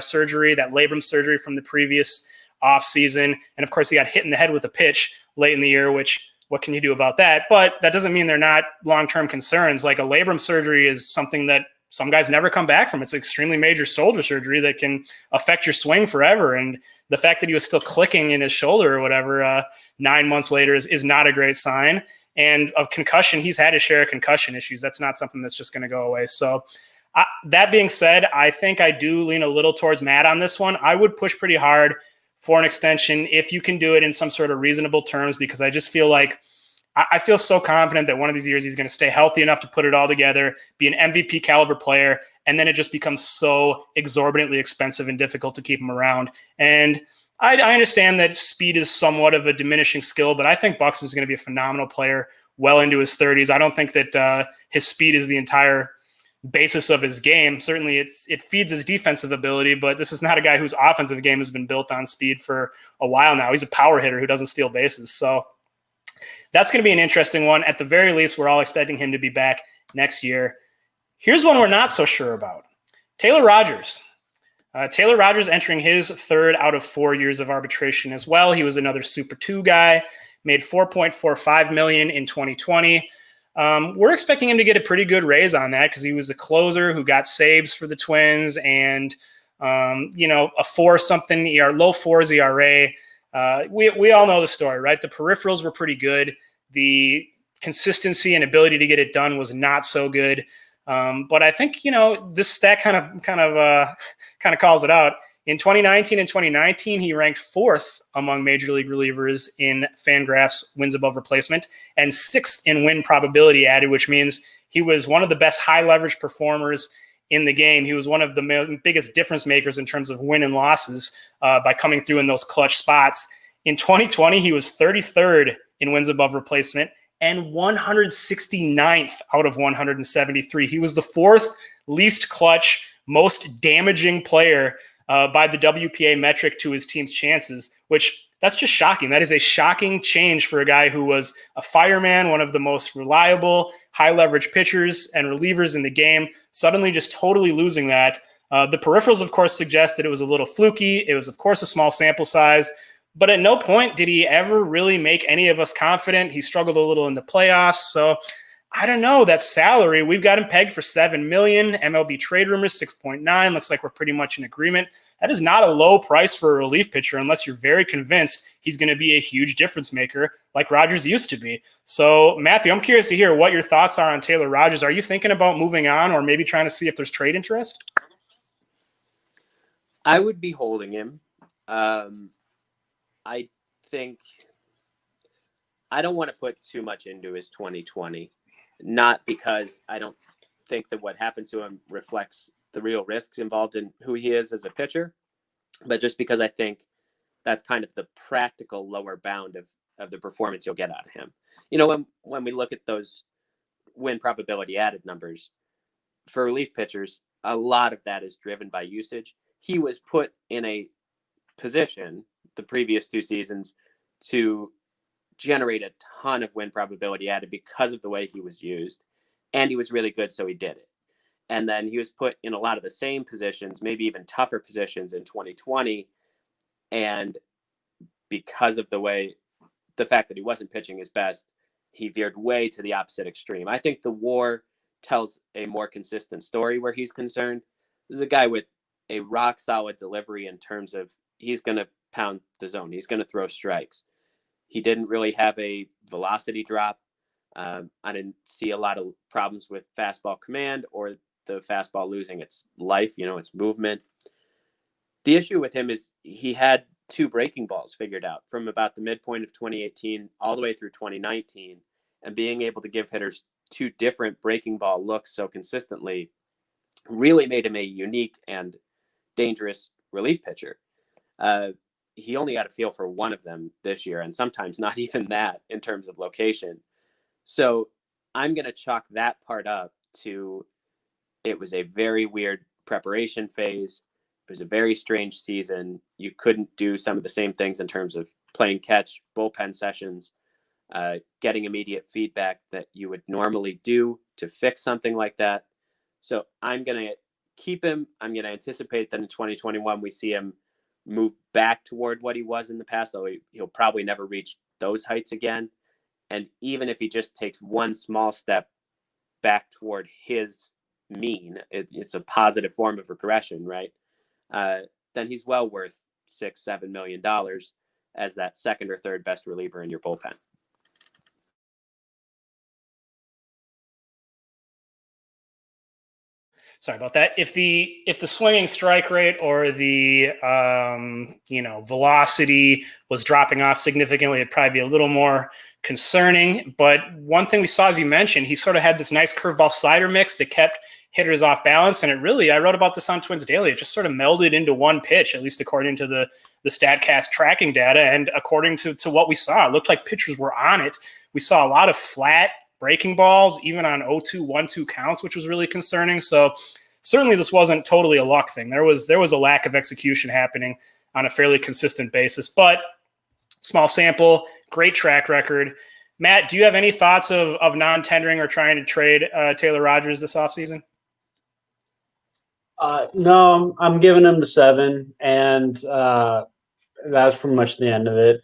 surgery, that labrum surgery from the previous offseason. And of course, he got hit in the head with a pitch late in the year, which what can you do about that? But that doesn't mean they're not long-term concerns. Like a labrum surgery is something that some guys never come back from. It's an extremely major shoulder surgery that can affect your swing forever. And the fact that he was still clicking in his shoulder or whatever 9 months later is not a great sign. And of concussion, he's had his share of concussion issues. That's not something that's just going to go away. So that being said, I think I do lean a little towards Matt on this one. I would push pretty hard for an extension if you can do it in some sort of reasonable terms, because I just feel like I feel so confident that one of these years he's going to stay healthy enough to put it all together, be an MVP caliber player, and then it just becomes so exorbitantly expensive and difficult to keep him around. And I understand that speed is somewhat of a diminishing skill, but I think Buxton is going to be a phenomenal player well into his 30s. I don't think that his speed is the entire basis of his game. Certainly it feeds his defensive ability, but this is not a guy whose offensive game has been built on speed for a while now. He's a power hitter who doesn't steal bases. So that's going to be an interesting one. At the very least, we're all expecting him to be back next year. Here's one we're not so sure about. Taylor Rogers. Taylor Rogers entering his 3rd out of 4 years of arbitration as well. He was another Super 2 guy, made $4.45 million in 2020. We're expecting him to get a pretty good raise on that because he was a closer who got saves for the Twins and, a 4-something ER, low 4s ERA. We all know the story, right? The peripherals were pretty good. The consistency and ability to get it done was not so good. But I think, this stat kind of calls it out. In 2019 and 2019, he ranked 4th among major league relievers in Fangraphs wins above replacement and 6th in win probability added, which means he was one of the best high leverage performers in the game. He was one of the biggest difference makers in terms of win and losses by coming through in those clutch spots. In 2020, he was 33rd in wins above replacement and 169th out of 173. He was the 4th least clutch, most damaging player by the WPA metric to his team's chances, which that's just shocking. That is a shocking change for a guy who was a fireman, one of the most reliable, high-leverage pitchers and relievers in the game, suddenly just totally losing that. The peripherals, of course, suggest that it was a little fluky. It was, of course, a small sample size. But at no point did he ever really make any of us confident. He struggled a little in the playoffs. So I don't know. That salary, we've got him pegged for $7 million. MLB trade rumors, 6.9. Looks like we're pretty much in agreement. That is not a low price for a relief pitcher unless you're very convinced he's going to be a huge difference maker like Rogers used to be. So, Matthew, I'm curious to hear what your thoughts are on Taylor Rogers. Are you thinking about moving on or maybe trying to see if there's trade interest? I would be holding him. I think I don't want to put too much into his 2020, not because I don't think that what happened to him reflects the real risks involved in who he is as a pitcher, but just because I think that's kind of the practical lower bound of the performance you'll get out of him. When we look at those win probability added numbers for relief pitchers, a lot of that is driven by usage. He was put in a position the previous 2 seasons to generate a ton of win probability added because of the way he was used, and he was really good, so he did it. And then he was put in a lot of the same positions, maybe even tougher positions in 2020, and because of the fact that he wasn't pitching his best, he veered way to the opposite extreme. I think the WAR tells a more consistent story where he's concerned. This is a guy with a rock solid delivery in terms of he's going to pound the zone. He's going to throw strikes. He didn't really have a velocity drop. I didn't see a lot of problems with fastball command or the fastball losing its life, its movement. The issue with him is he had 2 breaking balls figured out from about the midpoint of 2018 all the way through 2019, and being able to give hitters 2 different breaking ball looks so consistently really made him a unique and dangerous relief pitcher. He only had a feel for one of them this year, and sometimes not even that in terms of location. So I'm going to chalk that part up to it was a very weird preparation phase. It was a very strange season. You couldn't do some of the same things in terms of playing catch, bullpen sessions, getting immediate feedback that you would normally do to fix something like that. So I'm going to keep him. I'm going to anticipate that in 2021 we see him move back toward what he was in the past, though he'll probably never reach those heights again. And even if he just takes one small step back toward his mean, it's a positive form of regression, right? Then he's well worth $6-7 million as that second or third best reliever in your bullpen. Sorry about that. If the swinging strike rate or the velocity was dropping off significantly, it'd probably be a little more concerning. But one thing we saw, as you mentioned, he sort of had this nice curveball slider mix that kept hitters off balance, and I wrote about this on Twins Daily. It just sort of melded into one pitch, at least according to the StatCast tracking data, and according to what we saw, it looked like pitchers were on it. We saw a lot of flat breaking balls, even on 0-2, 1-2 counts, which was really concerning. So certainly this wasn't totally a luck thing. There was a lack of execution happening on a fairly consistent basis, but small sample, great track record. Matt, do you have any thoughts of non-tendering or trying to trade Taylor Rogers this offseason? No, I'm giving him the 7, and that's pretty much the end of it.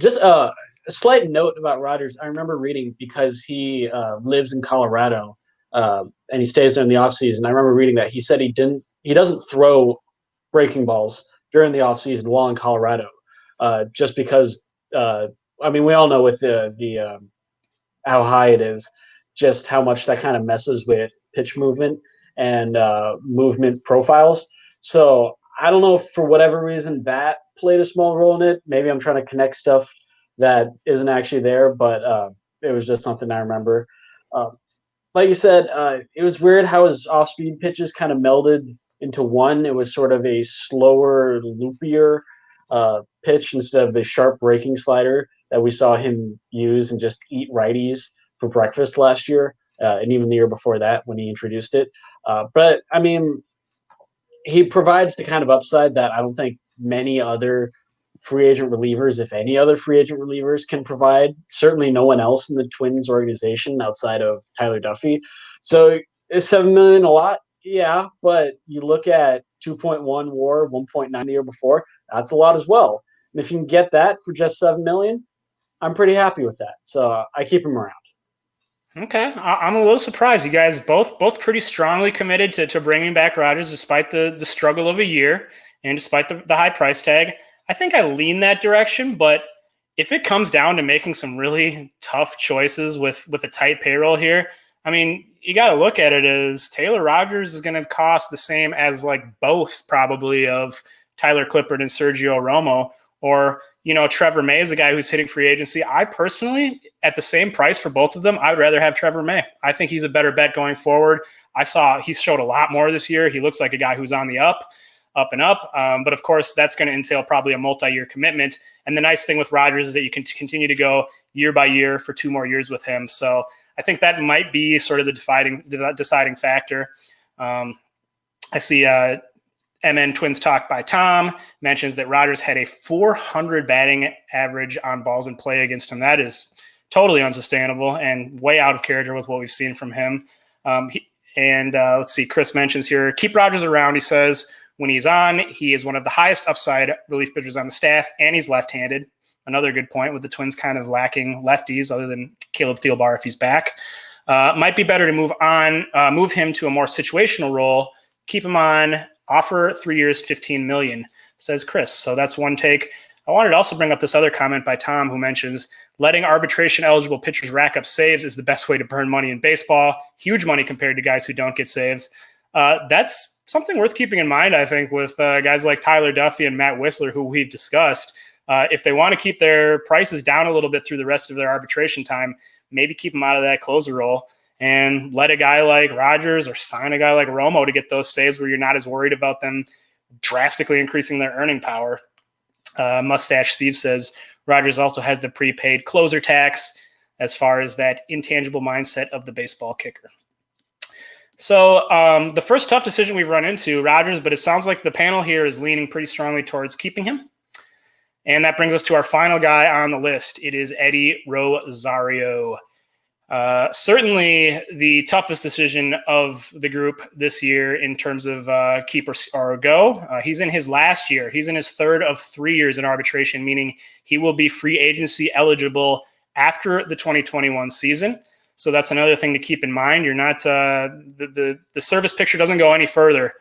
Just a slight note about Rogers. I remember reading, because he lives in Colorado and he stays there in the offseason. I remember reading that he said he doesn't throw breaking balls during the offseason while in Colorado, just because. We all know with the how high it is, just how much that kind of messes with pitch movement and movement profiles. So I don't know if for whatever reason that played a small role in it. Maybe I'm trying to connect stuff that isn't actually there, but it was just something I remember. Like you said, it was weird how his off-speed pitches kind of melded into one. It was sort of a slower, loopier pitch instead of the sharp breaking slider that we saw him use and just eat righties for breakfast last year, and even the year before that when he introduced it. But I mean, he provides the kind of upside that I don't think many other free agent relievers, if any other free agent relievers, can provide. Certainly no one else in the Twins organization outside of Tyler Duffey. So is 7 million a lot? Yeah, but you look at 2.1 WAR, 1.9 the year before, that's a lot as well. And if you can get that for just 7 million, I'm pretty happy with that. So I keep him around. Okay, I'm a little surprised. You guys both pretty strongly committed to bringing back Rogers despite the struggle of a year and despite the high price tag. I think I lean that direction, but if it comes down to making some really tough choices with a tight payroll here, I mean, you got to look at it as Taylor Rogers is going to cost the same as like both probably of Tyler Clippard and Sergio Romo, or Trevor May is a guy who's hitting free agency. I personally, at the same price for both of them, I would rather have Trevor May. I think he's a better bet going forward. He showed a lot more this year. He looks like a guy who's on the up and up. But of course, that's going to entail probably a multi-year commitment. And the nice thing with Rogers is that you can continue to go year by year for 2 more years with him. So I think that might be sort of the deciding factor. I see MN Twins Talk by Tom mentions that Rogers had a 400 batting average on balls in play against him. That is totally unsustainable and way out of character with what we've seen from him. Let's see, Chris mentions here, keep Rogers around. He says when he's on, he is one of the highest upside relief pitchers on the staff, and he's left-handed. Another good point, with the Twins kind of lacking lefties other than Caleb Thielbar if he's back. Might be better to move him to a more situational role, keep him on, offer 3 years, $15 million, says Chris. So that's one take. I wanted to also bring up this other comment by Tom, who mentions letting arbitration-eligible pitchers rack up saves is the best way to burn money in baseball. Huge money compared to guys who don't get saves. That's something worth keeping in mind, I think, with guys like Tyler Duffey and Matt Whistler, who we've discussed. If they want to keep their prices down a little bit through the rest of their arbitration time, maybe keep them out of that closer role and let a guy like Rogers or sign a guy like Romo to get those saves where you're not as worried about them drastically increasing their earning power. Mustache Steve says Rogers also has the prepaid closer tax as far as that intangible mindset of the baseball kicker. So the first tough decision we've run into, Rogers, but it sounds like the panel here is leaning pretty strongly towards keeping him. And that brings us to our final guy on the list. It is Eddie Rosario. Certainly the toughest decision of the group this year in terms of keep or go. He's in his last year. He's in his third of 3 years in arbitration, meaning he will be free agency eligible after the 2021 season. So that's another thing to keep in mind. You're not the service picture doesn't go any further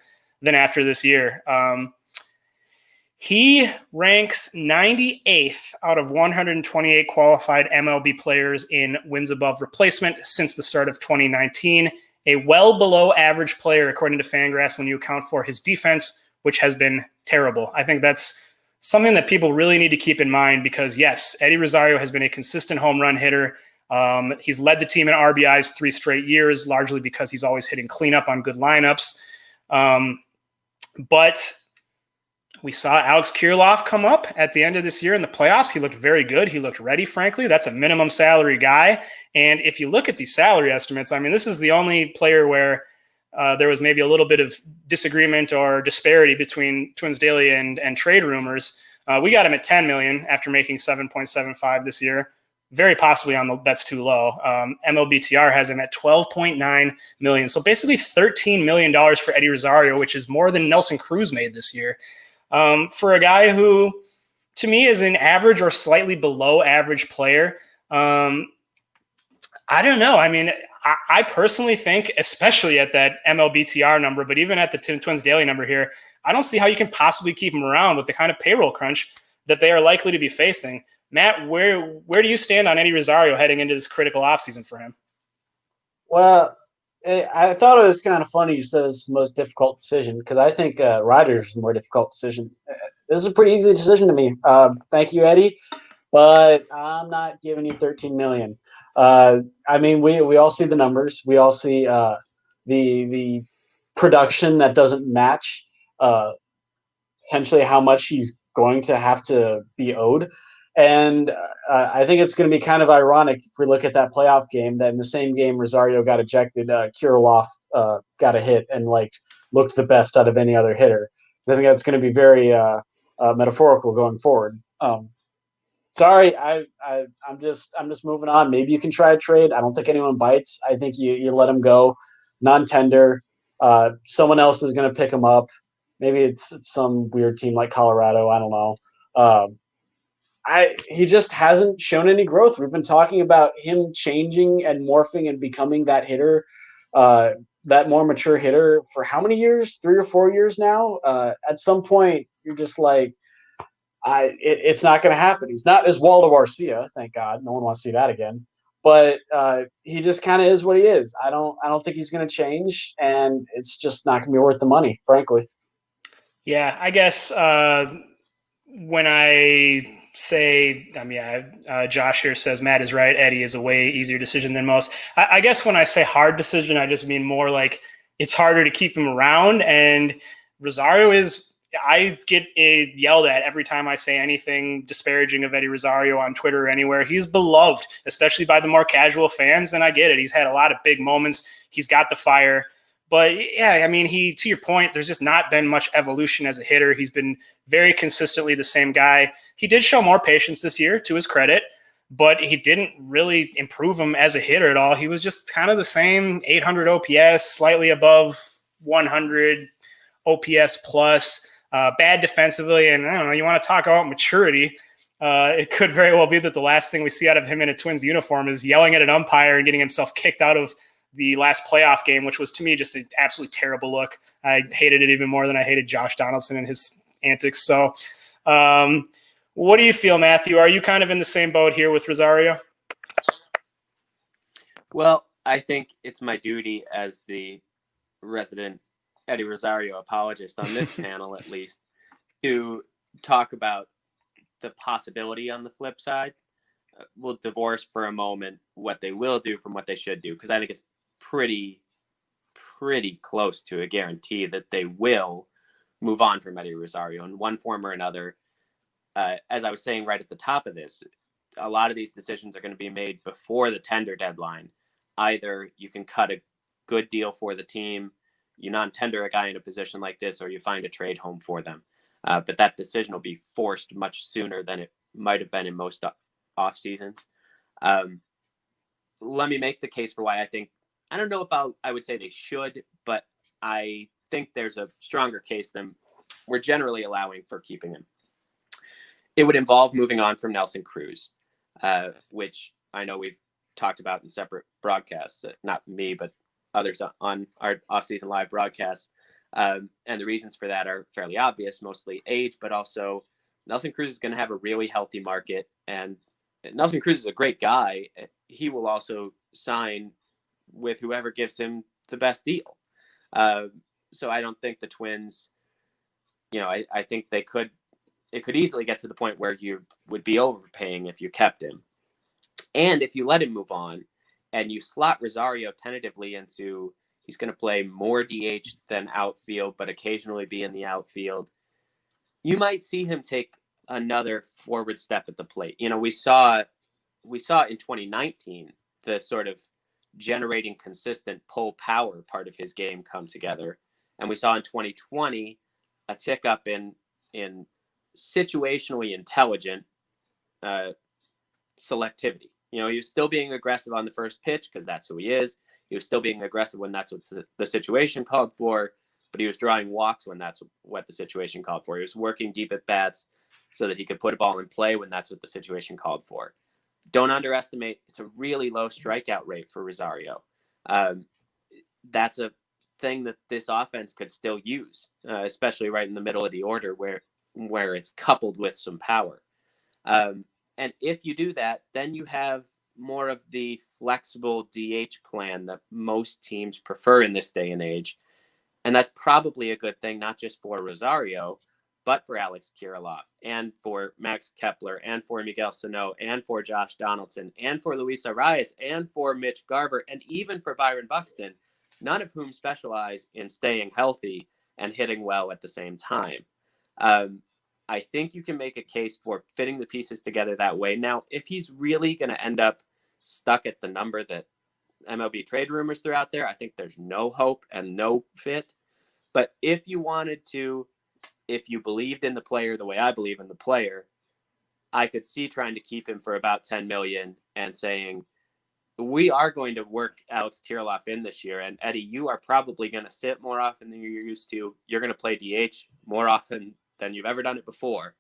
than after this year. He ranks 98th out of 128 qualified MLB players in wins above replacement since the start of 2019, a well below average player, according to Fangraphs, when you account for his defense, which has been terrible. I think that's something that people really need to keep in mind because, yes, Eddie Rosario has been a consistent home run hitter. He's led the team in RBIs 3 straight years, largely because he's always hitting cleanup on good lineups. But we saw Alex Kirilloff come up at the end of this year in the playoffs. He looked very good. He looked ready, frankly. That's a minimum salary guy. And if you look at these salary estimates, I mean, this is the only player where there was maybe a little bit of disagreement or disparity between Twins Daily and trade rumors. We got him at $10 million after making $7.75 this year. very possibly that's too low. MLBTR has him at $12.9 million. So basically $13 million for Eddie Rosario, which is more than Nelson Cruz made this year. For a guy who, to me, is an average or slightly below average player. I don't know. I mean, I personally think, especially at that MLBTR number, but even at the Twins Daily number here, I don't see how you can possibly keep him around with the kind of payroll crunch that they are likely to be facing. Matt, where do you stand on Eddie Rosario heading into this critical offseason for him? Well, I thought it was kind of funny you said it's the most difficult decision, because I think Riders is the more difficult decision. This is a pretty easy decision to me. Thank you, Eddie, but I'm not giving you $13 million. I mean, we all see the numbers. We all see the production that doesn't match potentially how much he's going to have to be owed. And I think it's going to be kind of ironic if we look at that playoff game, that in the same game Rosario got ejected, Kirilloff got a hit and looked the best out of any other hitter. So I think that's going to be very metaphorical going forward. Sorry, I'm just moving on. Maybe you can try a trade. I don't think anyone bites. I think you let him go, non-tender. Someone else is going to pick him up. Maybe it's some weird team like Colorado. I don't know. He just hasn't shown any growth. We've been talking about him changing and morphing and becoming that hitter, that more mature hitter for how many years? 3 or 4 years now. At some point, you're just like, it's not going to happen. He's not as Waldo Garcia, thank God. No one wants to see that again. But he just kind of is what he is. I don't think he's going to change, and it's just not going to be worth the money, frankly. Yeah, I guess when I say, Josh here says Matt is right. Eddie is a way easier decision than most. I guess when I say hard decision, I just mean more like it's harder to keep him around. And Rosario is, I get yelled at every time I say anything disparaging of Eddie Rosario on Twitter or anywhere. He's beloved, especially by the more casual fans, and I get it. He's had a lot of big moments. He's got the fire. But yeah, I mean, to your point, there's just not been much evolution as a hitter. He's been very consistently the same guy. He did show more patience this year, to his credit, but he didn't really improve him as a hitter at all. He was just kind of the same 800 OPS, slightly above 100 OPS plus, bad defensively. And I don't know, you want to talk about maturity. It could very well be that the last thing we see out of him in a Twins uniform is yelling at an umpire and getting himself kicked out of the last playoff game, which was to me just an absolutely terrible look. I hated it even more than I hated Josh Donaldson and his antics. So what do you feel, Matthew? Are you kind of in the same boat here with Rosario? Well, I think it's my duty as the resident Eddie Rosario apologist on this panel, at least, to talk about the possibility on the flip side. We'll divorce for a moment what they will do from what they should do, because I think it's pretty close to a guarantee that they will move on from Eddie Rosario in one form or another. As I was saying right at the top of this, a lot of these decisions are going to be made before the tender deadline. Either you can cut a good deal for the team, you non-tender a guy in a position like this, or you find a trade home for them. But that decision will be forced much sooner than it might have been in most off seasons. Let me make the case for why I don't know if I would say they should, but I think there's a stronger case than we're generally allowing for keeping him. It would involve moving on from Nelson Cruz, which I know we've talked about in separate broadcasts, not me, but others on our Offseason Live broadcasts. And the reasons for that are fairly obvious, mostly age, but also Nelson Cruz is going to have a really healthy market, and Nelson Cruz is a great guy. He will also sign with whoever gives him the best deal. So I don't think the Twins, I think it could easily get to the point where you would be overpaying if you kept him. And if you let him move on and you slot Rosario tentatively into, he's going to play more DH than outfield, but occasionally be in the outfield, you might see him take another forward step at the plate. We saw in 2019 the sort of generating consistent pull power part of his game come together, and we saw in 2020 a tick up in situationally intelligent selectivity. You know, he was still being aggressive on the first pitch because that's who he is. He was still being aggressive when that's what the situation called for, but he was drawing walks when that's what the situation called for. He was working deep at bats so that he could put a ball in play when that's what the situation called for. Don't underestimate, it's a really low strikeout rate for Rosario. That's a thing that this offense could still use, especially right in the middle of the order where it's coupled with some power. And if you do that, then you have more of the flexible DH plan that most teams prefer in this day and age. And that's probably a good thing, not just for Rosario, but for Alex Kirilloff and for Max Kepler and for Miguel Sano and for Josh Donaldson and for Luis Arias and for Mitch Garver and even for Byron Buxton, none of whom specialize in staying healthy and hitting well at the same time. I think you can make a case for fitting the pieces together that way. Now, if he's really going to end up stuck at the number that MLB trade rumors throw out there, I think there's no hope and no fit. But if you wanted to, if you believed in the player the way I believe in the player, I could see trying to keep him for about $10 million and saying, we are going to work Alex Kirilloff in this year. And Eddie, you are probably going to sit more often than you're used to. You're going to play DH more often than you've ever done it before.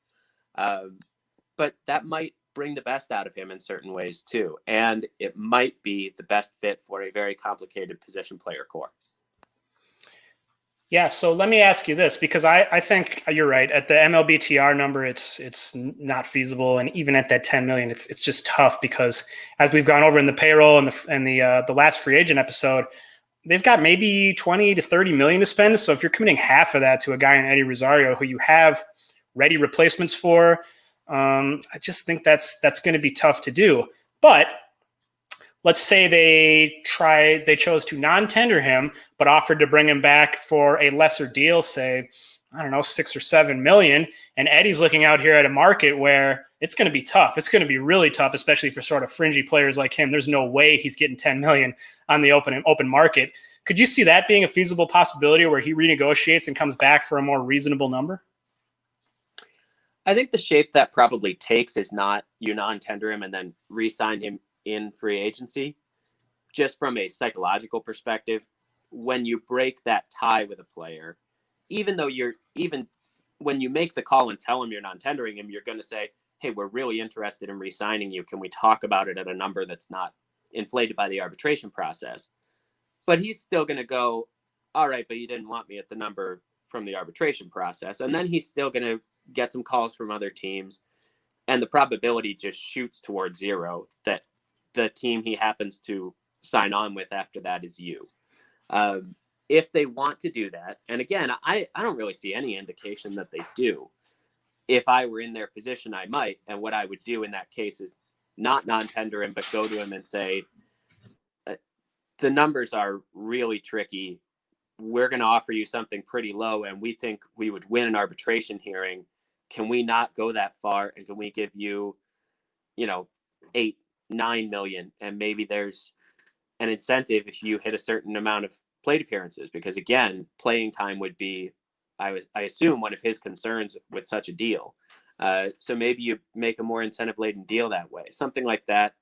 But that might bring the best out of him in certain ways too. And it might be the best fit for a very complicated position player core. Yeah, so let me ask you this, because I think you're right. At the MLBTR number, it's not feasible, and even at that 10 million, it's just tough because as we've gone over in the payroll and the last free agent episode, they've got maybe 20 to 30 million to spend. So if you're committing half of that to a guy in Eddie Rosario who you have ready replacements for, I just think that's going to be tough to do. But let's say they chose to non-tender him, but offered to bring him back for a lesser deal, say, I don't know, 6 or 7 million. And Eddie's looking out here at a market where it's going to be tough. It's going to be really tough, especially for sort of fringy players like him. There's no way he's getting 10 million on the open market. Could you see that being a feasible possibility where he renegotiates and comes back for a more reasonable number? I think the shape that probably takes is not you non-tender him and then re-sign him in free agency. Just from a psychological perspective, when you break that tie with a player, even when you make the call and tell him you're non-tendering him, you're going to say, hey, we're really interested in re-signing you. Can we talk about it at a number that's not inflated by the arbitration process? But he's still going to go, all right, but you didn't want me at the number from the arbitration process. And then he's still going to get some calls from other teams. And the probability just shoots towards zero that the team he happens to sign on with after that is you. If they want to do that, and again, I don't really see any indication that they do. If I were in their position, I might. And what I would do in that case is not non-tender him, but go to him and say, the numbers are really tricky. We're going to offer you something pretty low, and we think we would win an arbitration hearing. Can we not go that far? And can we give you, 8, 9 million? And maybe there's an incentive if you hit a certain amount of plate appearances, because again, playing time would be, I assume, one of his concerns with such a deal. So maybe you make a more incentive-laden deal that way, something like that.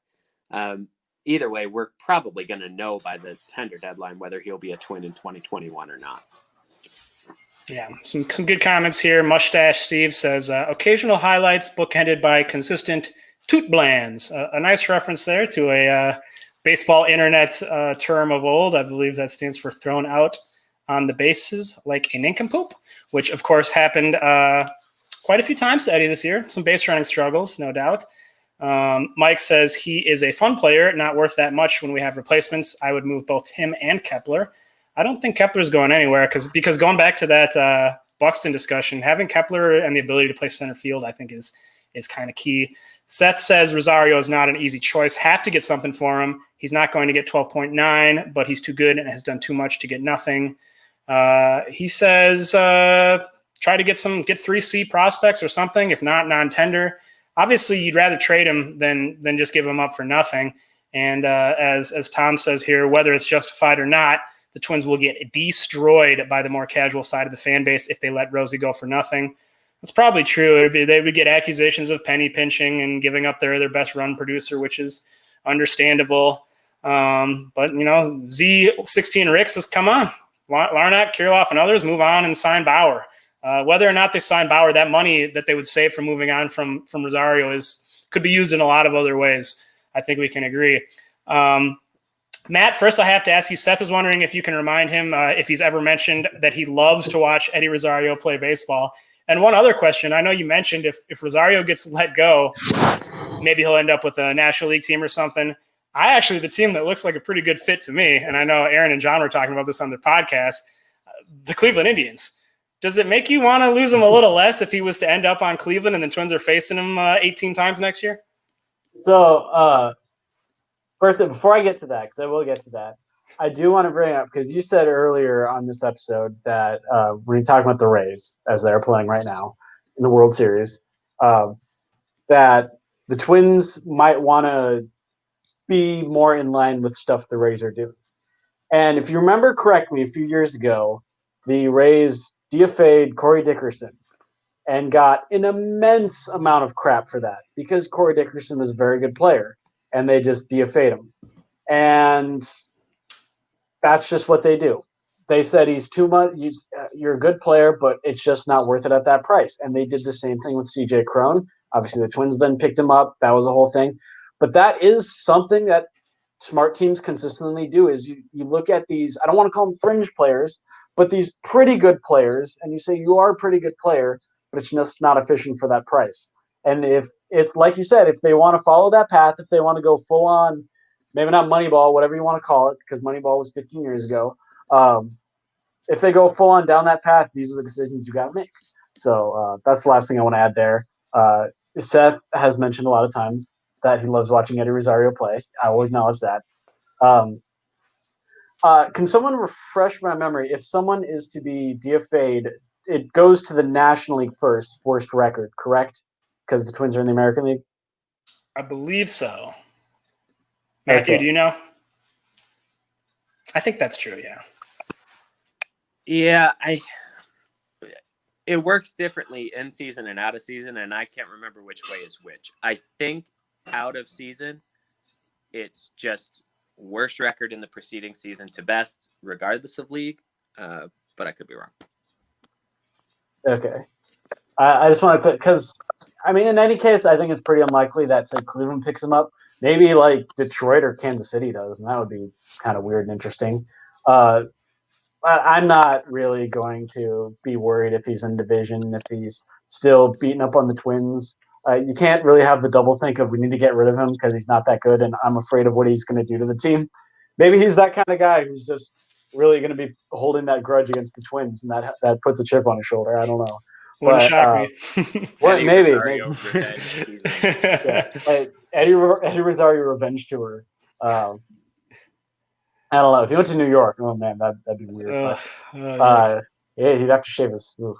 Either way, we're probably going to know by the tender deadline whether he'll be a Twin in 2021 or not. Yeah, some good comments here. Mustache Steve says, occasional highlights bookended by consistent toot blands. A nice reference there to a baseball internet term of old. I believe that stands for thrown out on the bases like a nincompoop, which of course happened quite a few times to Eddie this year. Some base running struggles, no doubt. Mike says he is a fun player, not worth that much when we have replacements. I would move both him and Kepler. I don't think Kepler's going anywhere because going back to that Buxton discussion, having Kepler and the ability to play center field, I think is kind of key. Seth says Rosario is not an easy choice. Have to get something for him. He's not going to get 12.9, but he's too good and has done too much to get nothing. He says try to get 3C prospects or something, if not non-tender. Obviously, you'd rather trade him than just give him up for nothing. And as Tom says here, whether it's justified or not, the Twins will get destroyed by the more casual side of the fan base if they let Rosie go for nothing. That's probably true. They would get accusations of penny pinching and giving up their best run producer, which is understandable. But, Z16 Ricks has come on. Larnach, Kirilloff, and others move on and sign Bauer. Whether or not they sign Bauer, that money that they would save from moving on from Rosario could be used in a lot of other ways. I think we can agree. Matt, first I have to ask you, Seth is wondering if you can remind him if he's ever mentioned that he loves to watch Eddie Rosario play baseball. And one other question, I know you mentioned if Rosario gets let go, maybe he'll end up with a National League team or something. The team that looks like a pretty good fit to me, and I know Aaron and John were talking about this on their podcast, the Cleveland Indians. Does it make you want to lose him a little less if he was to end up on Cleveland and the Twins are facing him 18 times next year? So, first, before I get to that, because I will get to that, I do want to bring up, because you said earlier on this episode that when you're talking about the Rays, as they're playing right now in the World Series, that the Twins might want to be more in line with stuff the Rays are doing. And if you remember correctly, a few years ago, the Rays DFA'd Corey Dickerson and got an immense amount of crap for that because Corey Dickerson was a very good player, and they just DFA'd him. And that's just what they do. They said he's too much. You're a good player, but it's just not worth it at that price. And they did the same thing with CJ Cron. Obviously, the Twins then picked him up. That was a whole thing. But that is something that smart teams consistently do is you look at these, I don't want to call them fringe players, but these pretty good players, and you say you are a pretty good player, but it's just not efficient for that price. And if it's like you said, if they want to follow that path, if they want to go full on, maybe not Moneyball, whatever you want to call it, because Moneyball was 15 years ago. If they go full on down that path, these are the decisions you got to make. So that's the last thing I want to add there. Seth has mentioned a lot of times that he loves watching Eddie Rosario play. I will acknowledge that. Can someone refresh my memory? If someone is to be DFA'd, it goes to the National League first, worst record, correct? Because the Twins are in the American League? I believe so. Matthew, Okay. do you know? I think that's true, yeah. Yeah, it works differently in season and out of season, and I can't remember which way is which. I think out of season, it's just worst record in the preceding season to best, regardless of league, but I could be wrong. Okay. I just want to put, because, I mean, in any case, I think it's pretty unlikely that, say, Cleveland picks him up. Maybe, like, Detroit or Kansas City does, and that would be kind of weird and interesting. I'm not really going to be worried if he's in division, if he's still beating up on the Twins. You can't really have the double think of we need to get rid of him because he's not that good, and I'm afraid of what he's going to do to the team. Maybe he's that kind of guy who's just really going to be holding that grudge against the Twins, and that puts a chip on his shoulder. I don't know. Wouldn't shock me. What, maybe. Yeah. Like Eddie Rosario revenge tour. I don't know. If he went to New York, oh man, that'd be weird. Yes. Yeah, he'd have to shave his. Never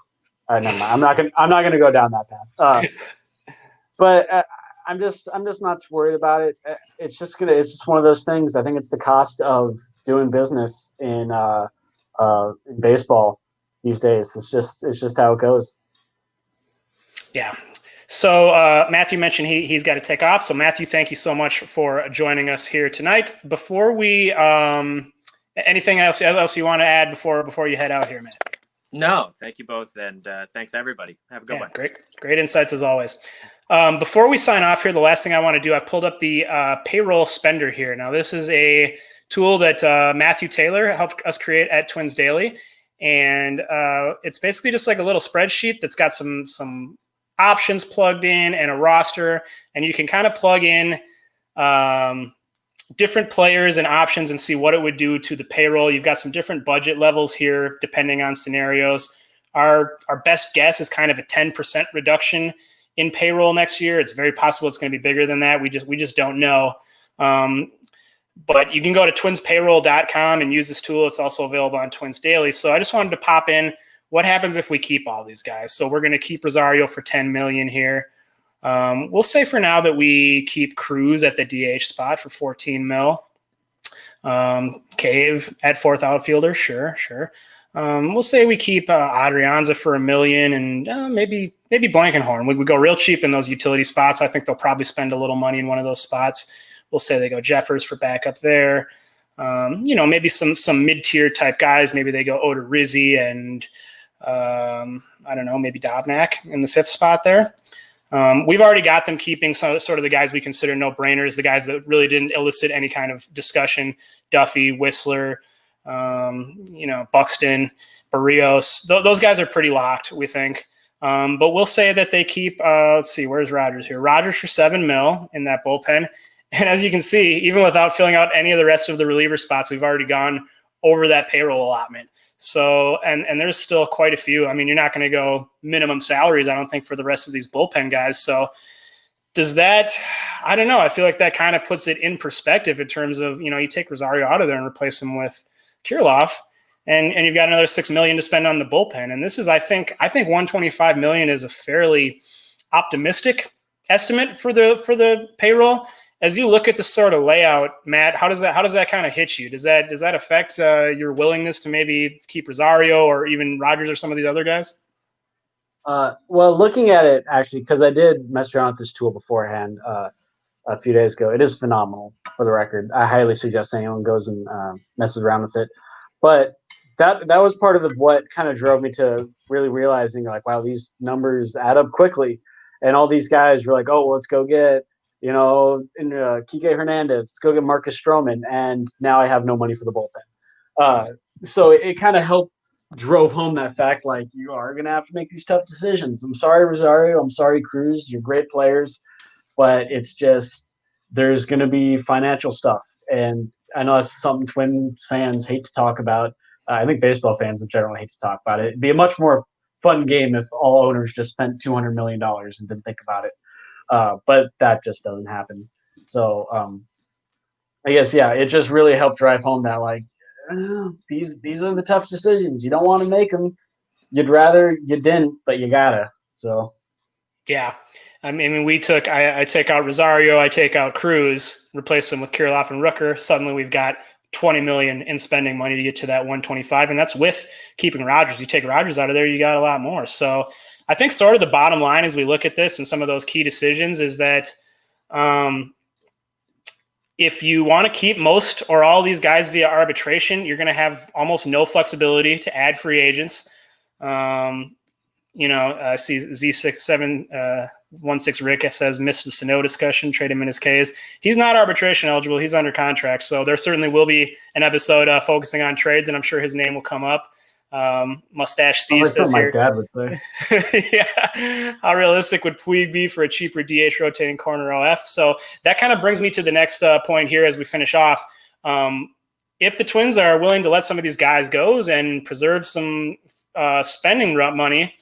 mind. I'm not gonna go down that path. But I'm just not too worried about it. It's just one of those things. I think it's the cost of doing business in baseball these days. It's just how it goes. Yeah. So Matthew mentioned he's got to take off. So Matthew, thank you so much for joining us here tonight. Before we anything else you want to add before you head out here, Matt? No, thank you both, and thanks everybody. Have a good one. Great insights as always. Before we sign off here, the last thing I want to do, I've pulled up the payroll spender here. Now, this is a tool that Matthew Taylor helped us create at Twins Daily, and it's basically just like a little spreadsheet that's got some options plugged in and a roster, and you can kind of plug in different players and options and see what it would do to the payroll. You've got some different budget levels here depending on scenarios. Our best guess is kind of a 10% reduction in payroll next year. It's very possible it's going to be bigger than that. We just don't know. But you can go to twinspayroll.com and use this tool. It's also available on Twins Daily. So I just wanted to pop in what happens if we keep all these guys. So we're going to keep Rosario for $10 million here. We'll say for now that we keep Cruz at the DH spot for $14 million. Cave at fourth outfielder, sure. We'll say we keep Adrianza for $1 million, and maybe Blankenhorn. We go real cheap in those utility spots. I think they'll probably spend a little money in one of those spots. we'll say they go Jeffers for backup there. Maybe some mid-tier type guys. Maybe they go Odorizzi and I don't know, maybe Dobnak in the 5th spot there. We've already got them keeping sort of the guys we consider no-brainers, the guys that really didn't elicit any kind of discussion. Duffey, Whistler, Buxton, Berrios. Those guys are pretty locked, we think. But we'll say that they keep, let's see, where's Rogers here? Rogers for $7 million in that bullpen. And as you can see, even without filling out any of the rest of the reliever spots, we've already gone over that payroll allotment. So, and there's still quite a few. I mean, you're not going to go minimum salaries, I don't think, for the rest of these bullpen guys. So does that, I don't know. I feel like that kind of puts it in perspective in terms of, you take Rosario out of there and replace him with Kirilloff, and you've got another $6 million to spend on the bullpen. And this is, I think $125 million is a fairly optimistic estimate for the payroll. As you look at the sort of layout, Matt, how does that kind of hit you? Does that affect your willingness to maybe keep Rosario or even Rogers or some of these other guys? Well, looking at it actually, because I did mess around with this tool beforehand a few days ago, it is phenomenal. For the record, I highly suggest anyone goes and messes around with it. But that was part of what kind of drove me to really realizing, like, wow, these numbers add up quickly, and all these guys were like, oh, well, let's go get. Kike Hernandez, let's go get Marcus Stroman, and now I have no money for the bullpen. So it kind of drove home that fact, like, you are going to have to make these tough decisions. I'm sorry, Rosario. I'm sorry, Cruz. You're great players, but it's just there's going to be financial stuff. And I know that's something Twins fans hate to talk about. I think baseball fans in general hate to talk about it. It'd be a much more fun game if all owners just spent $200 million and didn't think about it. But that just doesn't happen. So I guess, yeah, it just really helped drive home that, like, these are the tough decisions. You don't want to make them. You'd rather you didn't, but you gotta. So, yeah. I mean, I take out Rosario, I take out Cruz, replace them with Kirilloff and Rooker. Suddenly we've got $20 million in spending money to get to that 125, and that's with keeping Rogers. You take Rogers out of there, you got a lot more. So I think sort of the bottom line as we look at this and some of those key decisions is that if you want to keep most or all these guys via arbitration, you're going to have almost no flexibility to add free agents. I see Z6716 Rick says missed the Sano discussion, trade him in his Ks. He's not arbitration eligible. He's under contract. So there certainly will be an episode focusing on trades, and I'm sure his name will come up. Mustache Steve says here. My dad would say. Yeah. How realistic would Puig be for a cheaper DH rotating corner OF? So that kind of brings me to the next point here as we finish off. If the Twins are willing to let some of these guys go and preserve some spending money,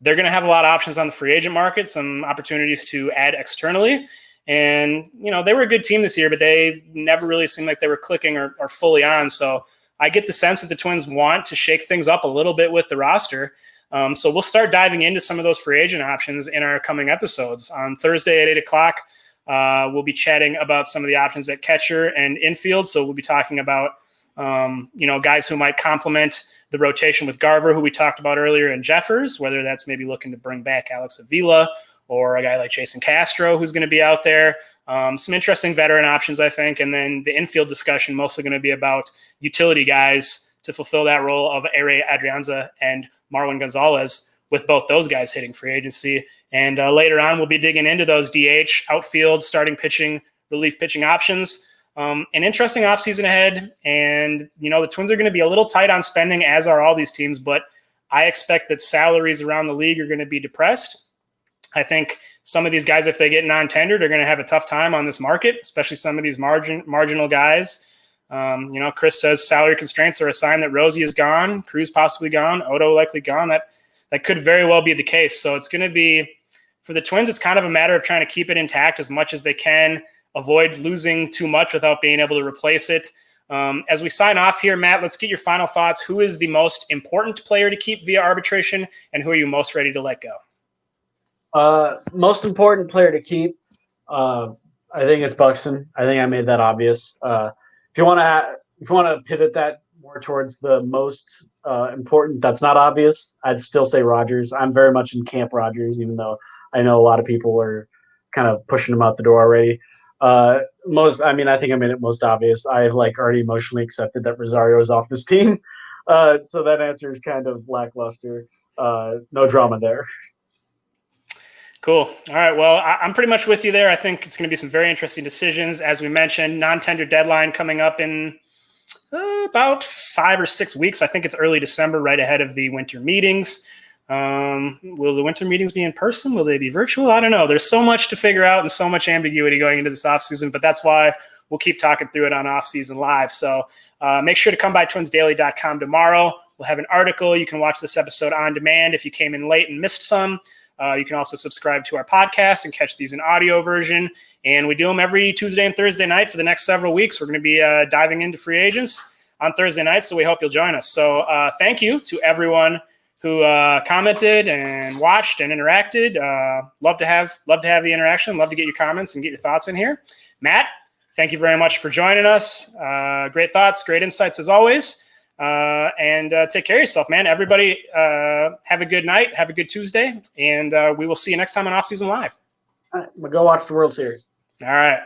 they're going to have a lot of options on the free agent market, some opportunities to add externally. And, they were a good team this year, but they never really seemed like they were clicking or fully on. So I get the sense that the Twins want to shake things up a little bit with the roster. So we'll start diving into some of those free agent options in our coming episodes. On Thursday at 8 o'clock, we'll be chatting about some of the options at catcher and infield. So we'll be talking about, guys who might complement the rotation with Garver, who we talked about earlier, and Jeffers, whether that's maybe looking to bring back Alex Avila or a guy like Jason Castro, who's going to be out there. Some interesting veteran options, I think. And then the infield discussion mostly going to be about utility guys to fulfill that role of Ere Adrianza and Marwin Gonzalez, with both those guys hitting free agency. And later on, we'll be digging into those DH, outfield, starting pitching, relief pitching options. An interesting offseason ahead. And, the Twins are going to be a little tight on spending, as are all these teams. But I expect that salaries around the league are going to be depressed. I think some of these guys, if they get non-tendered, are going to have a tough time on this market, especially some of these marginal guys. Chris says salary constraints are a sign that Rosie is gone, Cruz possibly gone, Odo likely gone. That could very well be the case. So it's going to be, for the Twins, it's kind of a matter of trying to keep it intact as much as they can, avoid losing too much without being able to replace it. As we sign off here, Matt, let's get your final thoughts. Who is the most important player to keep via arbitration, and who are you most ready to let go? Most important player to keep, I think it's Buxton. I think I made that obvious. If you want to pivot that more towards the most important, that's not obvious, I'd still say Rogers. I'm very much in camp Rogers, even though I know a lot of people are kind of pushing him out the door already. I think I made it most obvious. I've already emotionally accepted that Rosario is off this team. So that answer is kind of lackluster. No drama there. Cool. All right. Well, I'm pretty much with you there. I think it's going to be some very interesting decisions. As we mentioned, non-tender deadline coming up in about 5 or 6 weeks. I think it's early December, right ahead of the winter meetings. Will the winter meetings be in person? Will they be virtual? I don't know. There's so much to figure out and so much ambiguity going into this offseason, but that's why we'll keep talking through it on Offseason Live. So make sure to come by twinsdaily.com tomorrow. We'll have an article. You can watch this episode on demand if you came in late and missed some. You can also subscribe to our podcast and catch these in audio version. And we do them every Tuesday and Thursday night for the next several weeks. We're going to be diving into free agents on Thursday nights, so we hope you'll join us. So thank you to everyone who commented and watched and interacted. Love to have the interaction. Love to get your comments and get your thoughts in here. Matt, thank you very much for joining us. Great thoughts, great insights as always. And take care of yourself, man. Everybody have a good night. Have a good Tuesday. And we will see you next time on Offseason Live. All right, I'm going to go watch the World Series. All right.